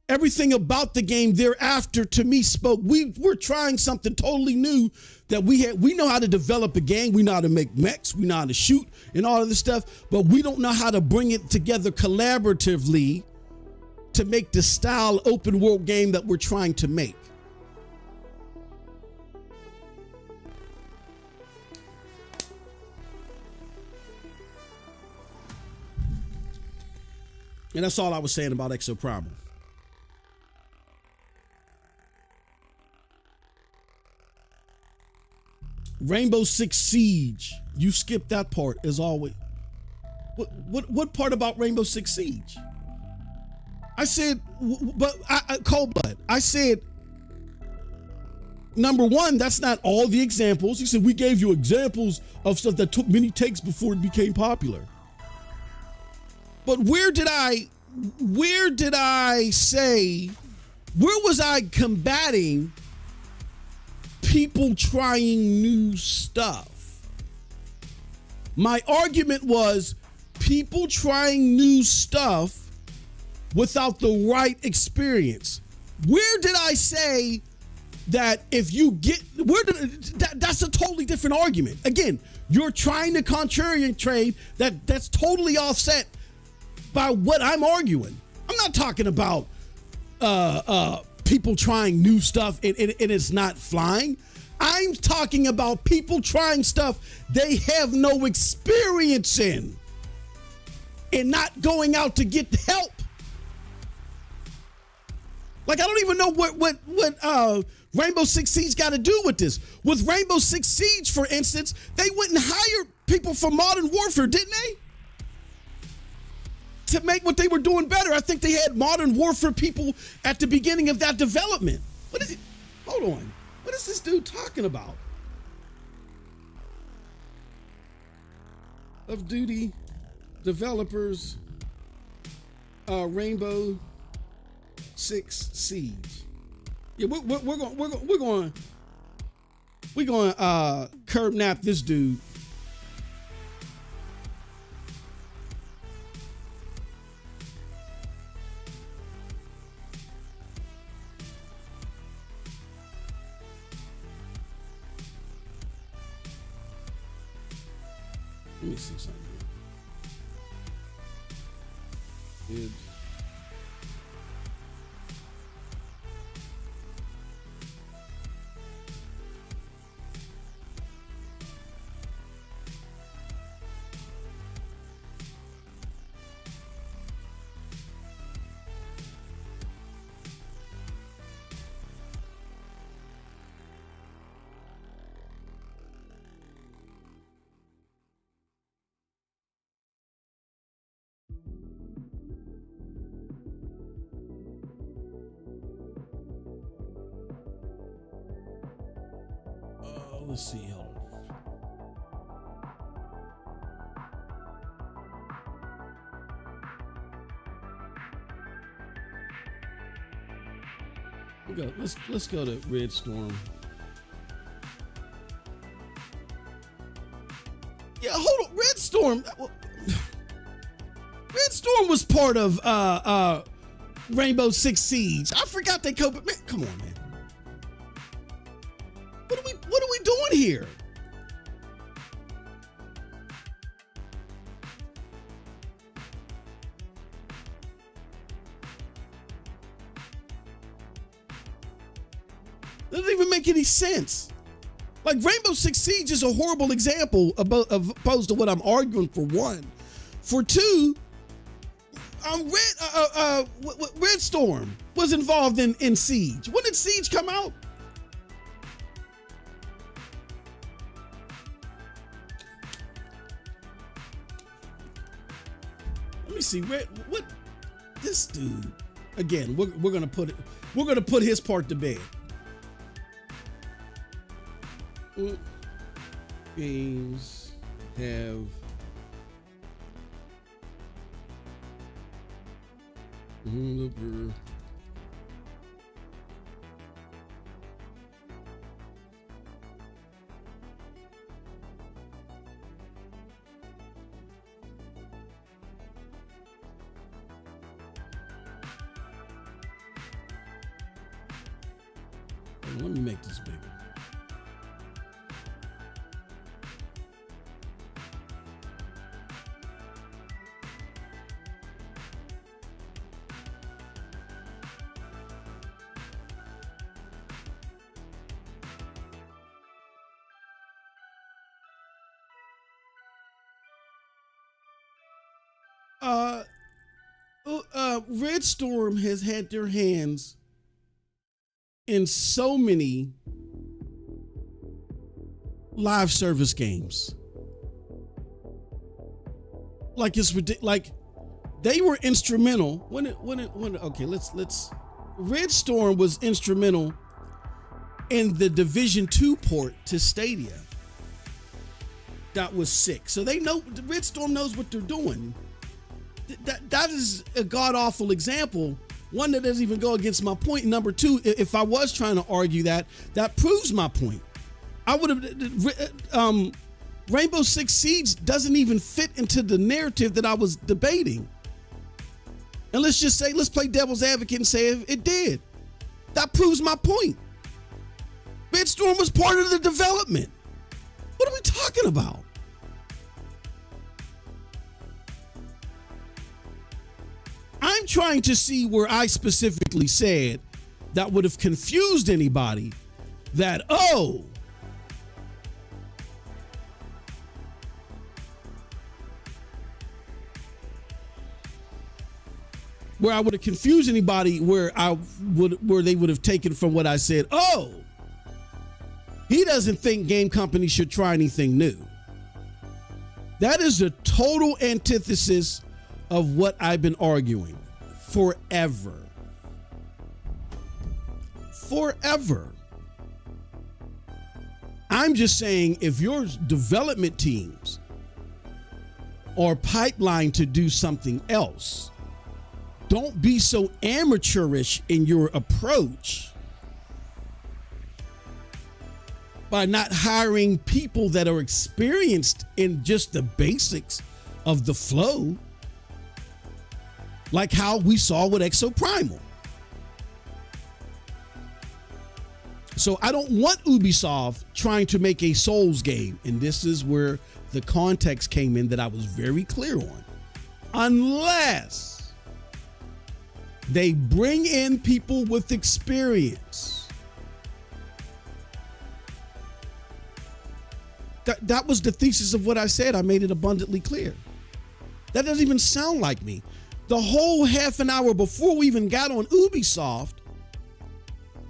Everything about the game thereafter to me spoke. We're trying something totally new that we know how to develop a game. We know how to make mechs. We know how to shoot and all of this stuff, but we don't know how to bring it together collaboratively to make the style open world game that we're trying to make. And that's all I was saying about Exoprimal. Rainbow Six Siege. You skipped that part as always. What part about Rainbow Six Siege? I said, but Cold Blood. I said, number one, that's not all the examples. He said we gave you examples of stuff that took many takes before it became popular. But where was I combating people trying new stuff? My argument was people trying new stuff without the right experience. Where did I say that if you get, that's a totally different argument. Again, you're trying to contrarian trade that's totally offset by what I'm arguing. I'm not talking about people trying new stuff and it's not flying. I'm talking about people trying stuff they have no experience in and not going out to get help. Like, I don't even know what Rainbow Six Siege got to do with this. With Rainbow Six Siege, for instance, they went and hired people from Modern Warfare, didn't they? To make what they were doing better. I think they had Modern Warfare people at the beginning of that development. What is it? Hold on. What is this dude talking about? Of Duty developers, Rainbow Six Siege. Yeah, we're going curb nap this dude. Let me see something here. Let's see. Hold on. Let's go to Red Storm. Yeah, hold on. Red Storm was part of Rainbow Six Siege. I forgot they man, come on, man. What are we doing here? Doesn't even make any sense. Like, Rainbow Six Siege is a horrible example opposed to what I'm arguing, for one. For two, Red Storm was involved in Siege. When did Siege come out? Let me see. What this dude? Again, we're gonna put his part to bed. Games have let me make this bigger. Red Storm has had their hands in so many live service games. Like, it's ridiculous. Like, they were instrumental okay, let's Red Storm was instrumental in the Division 2 port to Stadia. That was sick. So they know, Red Storm knows what they're doing. That is a god-awful example. One that doesn't even go against my point. Number two, if I was trying to argue that proves my point. I would have, Rainbow Six Siege doesn't even fit into the narrative that I was debating. And let's just say, let's play devil's advocate and say it did. That proves my point. Red Storm was part of the development. What are we talking about? I'm trying to see where I specifically said that would have confused anybody that, where I would have confused anybody where they would have taken from what I said, he doesn't think game companies should try anything new. That is the total antithesis of what I've been arguing forever. I'm just saying, if your development teams are pipelined to do something else, don't be so amateurish in your approach by not hiring people that are experienced in just the basics of the flow, like how we saw with Exoprimal. So I don't want Ubisoft trying to make a Souls game, and this is where the context came in that I was very clear on. Unless they bring in people with experience. That was the thesis of what I said. I made it abundantly clear. That doesn't even sound like me. The whole half an hour before we even got on Ubisoft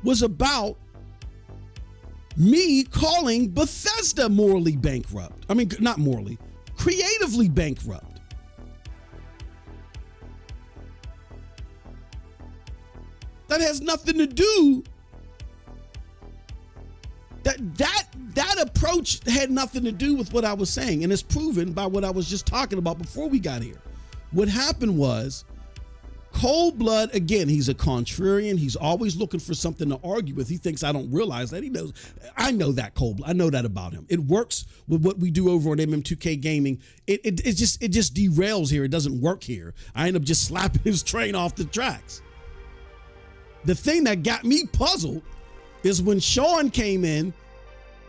was about me calling Bethesda morally bankrupt. I mean, not morally, creatively bankrupt. That has nothing to do. That approach had nothing to do with what I was saying, and it's proven by what I was just talking about before we got here. What happened was Cold Blood, again, he's a contrarian. He's always looking for something to argue with. He thinks I don't realize that. He knows. I know that Cold Blood. I know that about him. It works with what we do over on MM2K Gaming. It just derails here. It doesn't work here. I end up just slapping his train off the tracks. The thing that got me puzzled is when Sean came in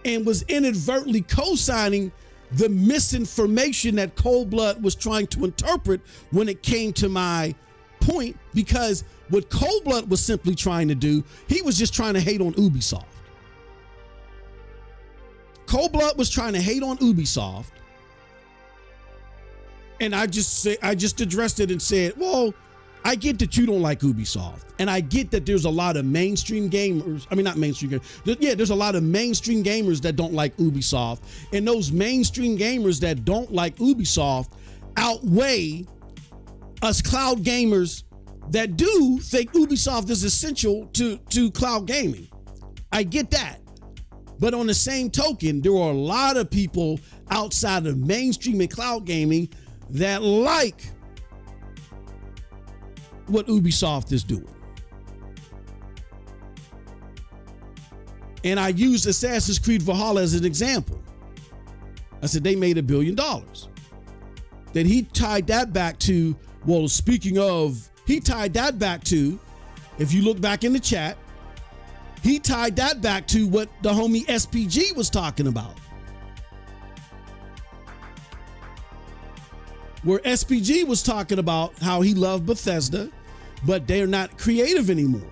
and was inadvertently co-signing the misinformation that Cold Blood was trying to interpret when it came to my point, because what Cold Blood was simply trying to do, he was just trying to hate on Ubisoft. Cold Blood was trying to hate on Ubisoft, and I just addressed it and said, well, I get that you don't like Ubisoft, and I get that there's a lot of mainstream gamers. I mean, not mainstream gamers. Yeah, there's a lot of mainstream gamers that don't like Ubisoft, and those mainstream gamers that don't like Ubisoft outweigh us cloud gamers that do think Ubisoft is essential to cloud gaming. I get that. But on the same token, there are a lot of people outside of mainstream and cloud gaming that like what Ubisoft is doing. And I used Assassin's Creed Valhalla as an example. I said they made $1 billion. Then he tied that back to, well, speaking of, he tied that back to, if you look back in the chat, he tied that back to what the homie SPG was talking about. Where SPG was talking about how he loved Bethesda, but they're not creative anymore.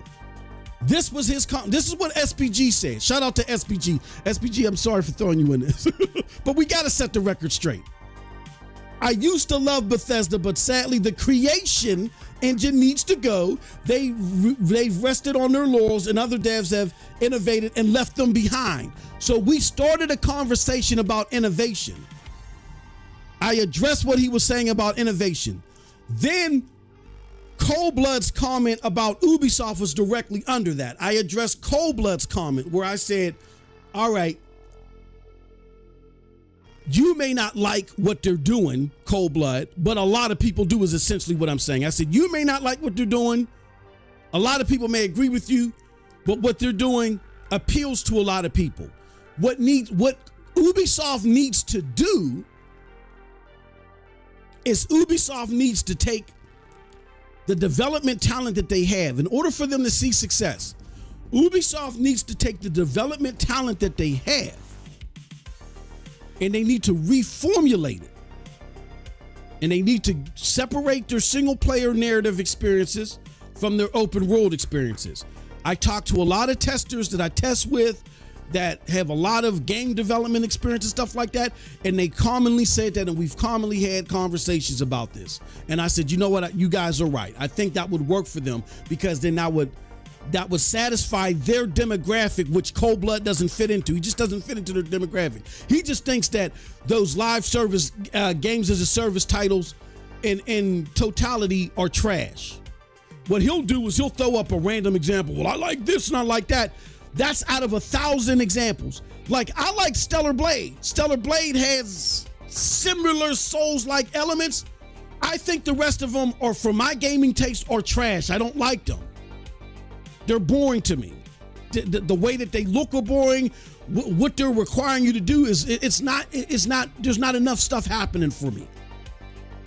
This was his this is what SPG said. Shout out to SPG. SPG, I'm sorry for throwing you in this, but we got to set the record straight. I used to love Bethesda, but sadly the creation engine needs to go. They've rested on their laurels, and other devs have innovated and left them behind. So we started a conversation about innovation. I addressed what he was saying about innovation. Then Cold Blood's comment about Ubisoft was directly under that. I addressed Cold Blood's comment where I said, all right, you may not like what they're doing, Cold Blood, but a lot of people do, is essentially what I'm saying. I said, you may not like what they're doing. A lot of people may agree with you, but what they're doing appeals to a lot of people. What Ubisoft needs to do is Ubisoft needs to take the development talent that they have. In order for them to see success, Ubisoft needs to take the development talent that they have and they need to reformulate it. And they need to separate their single player narrative experiences from their open world experiences. I talk to a lot of testers that I test with that have a lot of game development experience and stuff like that, and they commonly said that, and we've commonly had conversations about this. And I said, you know what, you guys are right. I think that would work for them, because then that would satisfy their demographic, which Cold Blood doesn't fit into. He just doesn't fit into their demographic. He just thinks that those live service games as a service titles in totality are trash. What he'll do is he'll throw up a random example. Well, I like this and I like that. That's out of 1,000 examples. Like, I like Stellar Blade. Stellar Blade has similar Souls-like elements. I think the rest of them are, for my gaming taste, are trash. I don't like them. They're boring to me. The way that they look are boring. What they're requiring you to do is, there's not enough stuff happening for me.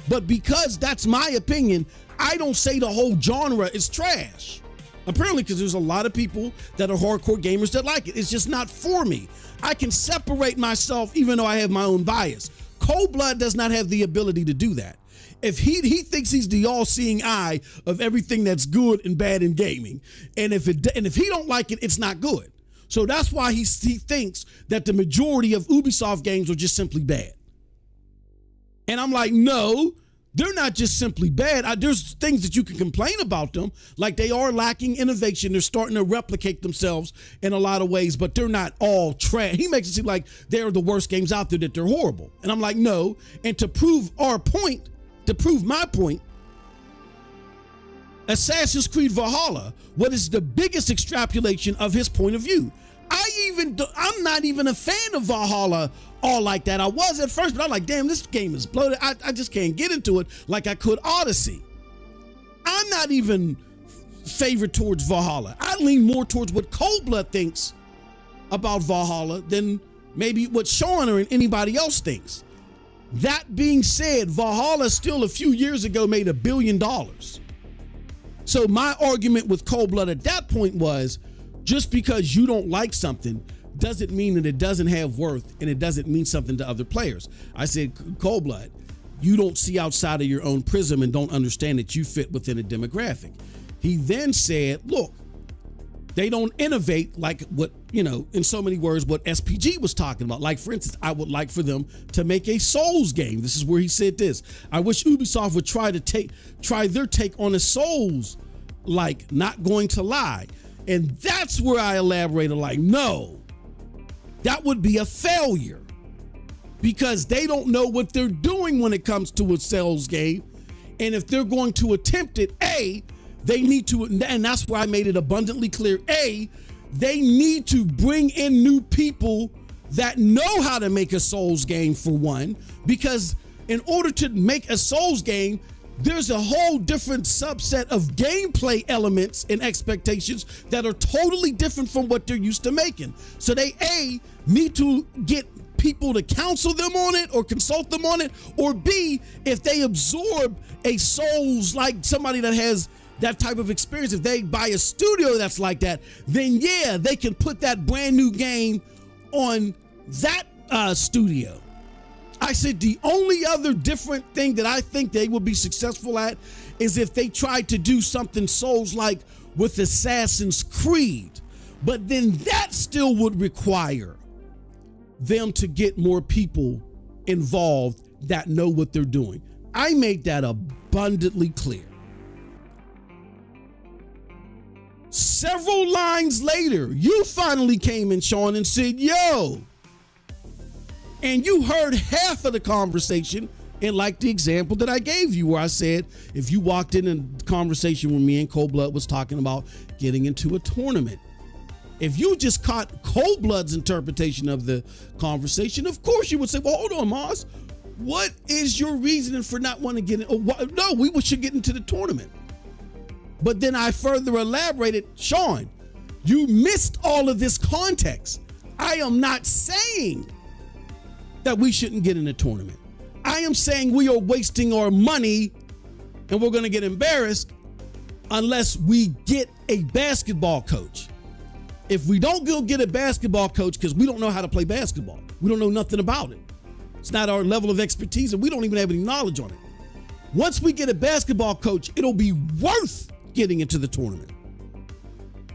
But because that's my opinion, I don't say the whole genre is trash. Apparently, because there's a lot of people that are hardcore gamers that like it. It's just not for me. I can separate myself even though I have my own bias. Cold Blood does not have the ability to do that. If he thinks he's the all-seeing eye of everything that's good and bad in gaming, and if he don't like it, it's not good. So that's why he thinks that the majority of Ubisoft games are just simply bad. And I'm like, no. They're not just simply bad. There's things that you can complain about them, like they are lacking innovation. They're starting to replicate themselves in a lot of ways, but they're not all trash. He makes it seem like they're the worst games out there, that they're horrible. And I'm like, no. And to prove my point, Assassin's Creed Valhalla, what is the biggest extrapolation of his point of view? I'm not even a fan of Valhalla all like that. I was at first, but I'm like, damn, this game is bloated. I just can't get into it like I could Odyssey. I'm not even favored towards Valhalla. I lean more towards what Cold Blood thinks about Valhalla than maybe what Sean or anybody else thinks. That being said, Valhalla still a few years ago made $1 billion. So my argument with Cold Blood at that point was, just because you don't like something doesn't mean that it doesn't have worth and it doesn't mean something to other players. I said, Cold Blood, you don't see outside of your own prism and don't understand that you fit within a demographic. He then said, look, they don't innovate like what, in so many words, what SPG was talking about. Like, for instance, I would like for them to make a Souls game. This is where he said this. I wish Ubisoft would try their take on a Souls, like Not Going to Lie. And that's where I elaborated, like, no, that would be a failure because they don't know what they're doing when it comes to a Souls game. And if they're going to attempt it, they need to, and that's where I made it abundantly clear, they need to bring in new people that know how to make a Souls game, for one, because in order to make a Souls game, there's a whole different subset of gameplay elements and expectations that are totally different from what they're used to making. So they, need to get people to counsel them on it or consult them on it, or B, if they absorb a Souls, like somebody that has that type of experience, if they buy a studio that's like that, then yeah, they can put that brand new game on that studio. I said the only other different thing that I think they would be successful at is if they tried to do something Souls-like with Assassin's Creed, but then that still would require them to get more people involved that know what they're doing. I made that abundantly clear. Several lines later, you finally came in, Sean, and said, yo, and you heard half of the conversation, and like the example that I gave you where I said, if you walked in a conversation where me and Cold Blood was talking about getting into a tournament, if you just caught Cold Blood's interpretation of the conversation, of course you would say, well, hold on, Moss, what is your reasoning for not wanting to get in? No, we should get into the tournament. But then I further elaborated, Sean, you missed all of this context. I am not saying that we shouldn't get in a tournament. I am saying we are wasting our money and we're going to get embarrassed unless we get a basketball coach. If we don't go get a basketball coach because we don't know how to play basketball, we don't know nothing about it. It's not our level of expertise and we don't even have any knowledge on it. Once we get a basketball coach, it'll be worth getting into the tournament.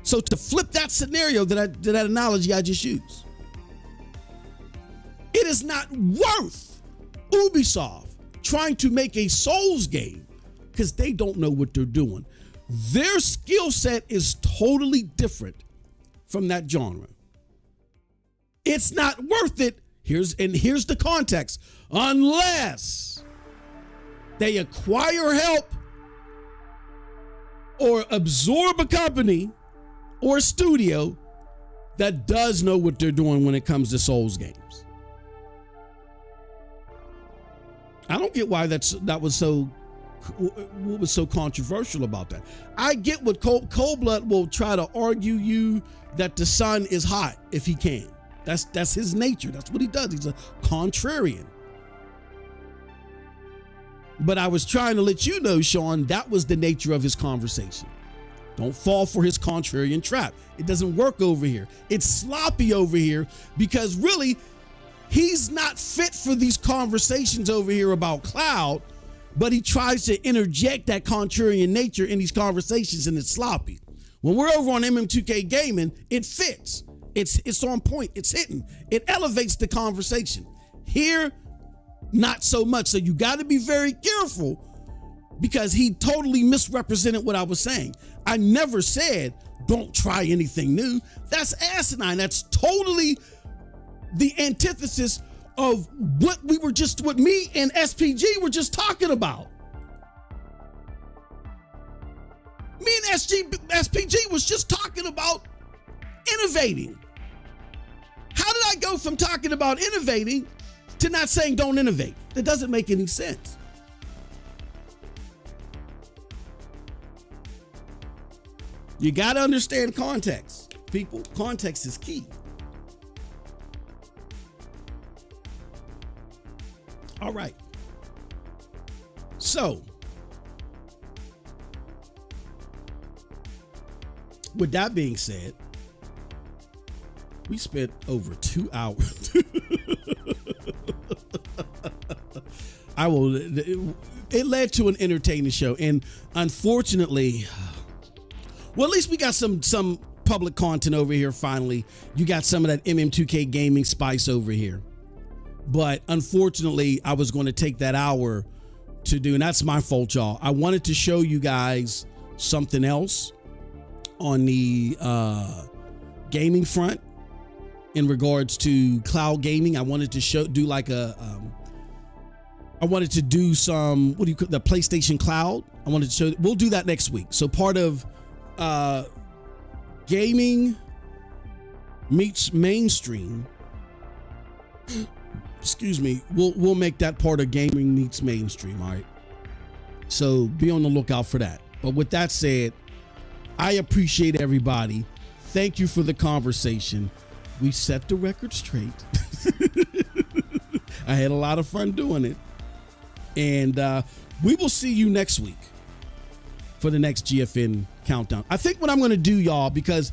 So to flip that scenario, that analogy I just used, it is not worth Ubisoft trying to make a Souls game because they don't know what they're doing. Their skill set is totally different from that genre. It's not worth it. Here's the context. Unless they acquire help or absorb a company or a studio that does know what they're doing when it comes to Souls games. I don't get why what was so controversial about that. I get what Cold Blood will try to argue you that the sun is hot if he can. That's his nature. That's what he does. He's a contrarian. But I was trying to let you know, Sean, that was the nature of his conversation. Don't fall for his contrarian trap. It doesn't work over here. It's sloppy over here because really, he's not fit for these conversations over here about cloud, but he tries to interject that contrarian nature in these conversations and it's sloppy. When we're over on MM2K Gaming, it fits. It's on point. It's hitting. It elevates the conversation. Here, not so much. So you got to be very careful because he totally misrepresented what I was saying. I never said, don't try anything new. That's asinine. That's totally the antithesis of what me and SPG were just talking about. Me and SPG was just talking about innovating. How did I go from talking about innovating to not saying don't innovate? That doesn't make any sense. You got to understand context, people. Context is key. All right. So, with that being said, we spent over 2 hours. It led to an entertaining show. And unfortunately, well, at least we got some public content over here finally. You got some of that MM2K gaming spice over here. But unfortunately, I was going to take that hour to do, and that's my fault, y'all. I wanted to show you guys something else on the gaming front in regards to cloud gaming. I wanted to do like I wanted to do some, what do you call the PlayStation Cloud? I wanted to show, we'll do that next week. So part of gaming meets mainstream. Excuse me. We'll make that part of gaming meets mainstream. All right. So be on the lookout for that. But with that said, I appreciate everybody. Thank you for the conversation. We set the record straight. I had a lot of fun doing it. And we will see you next week for the next GFN countdown. I think what I'm going to do, y'all, because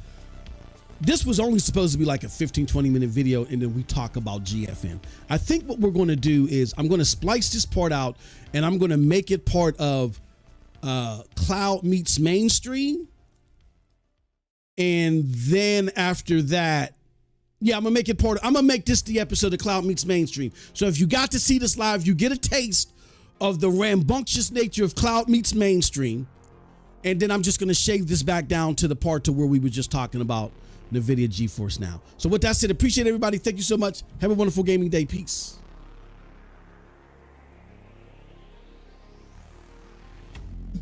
this was only supposed to be like a 15-20 minute video, and then we talk about GFN. I think what we're going to do is I'm going to splice this part out, and I'm going to make it part of Cloud Meets Mainstream. And then after that, yeah, I'm going to make this the episode of Cloud Meets Mainstream. So if you got to see this live, you get a taste of the rambunctious nature of Cloud Meets Mainstream. And then I'm just going to shave this back down to the part to where we were just talking about NVIDIA GeForce Now. So with that said, appreciate everybody. Thank you so much. Have a wonderful gaming day. Peace.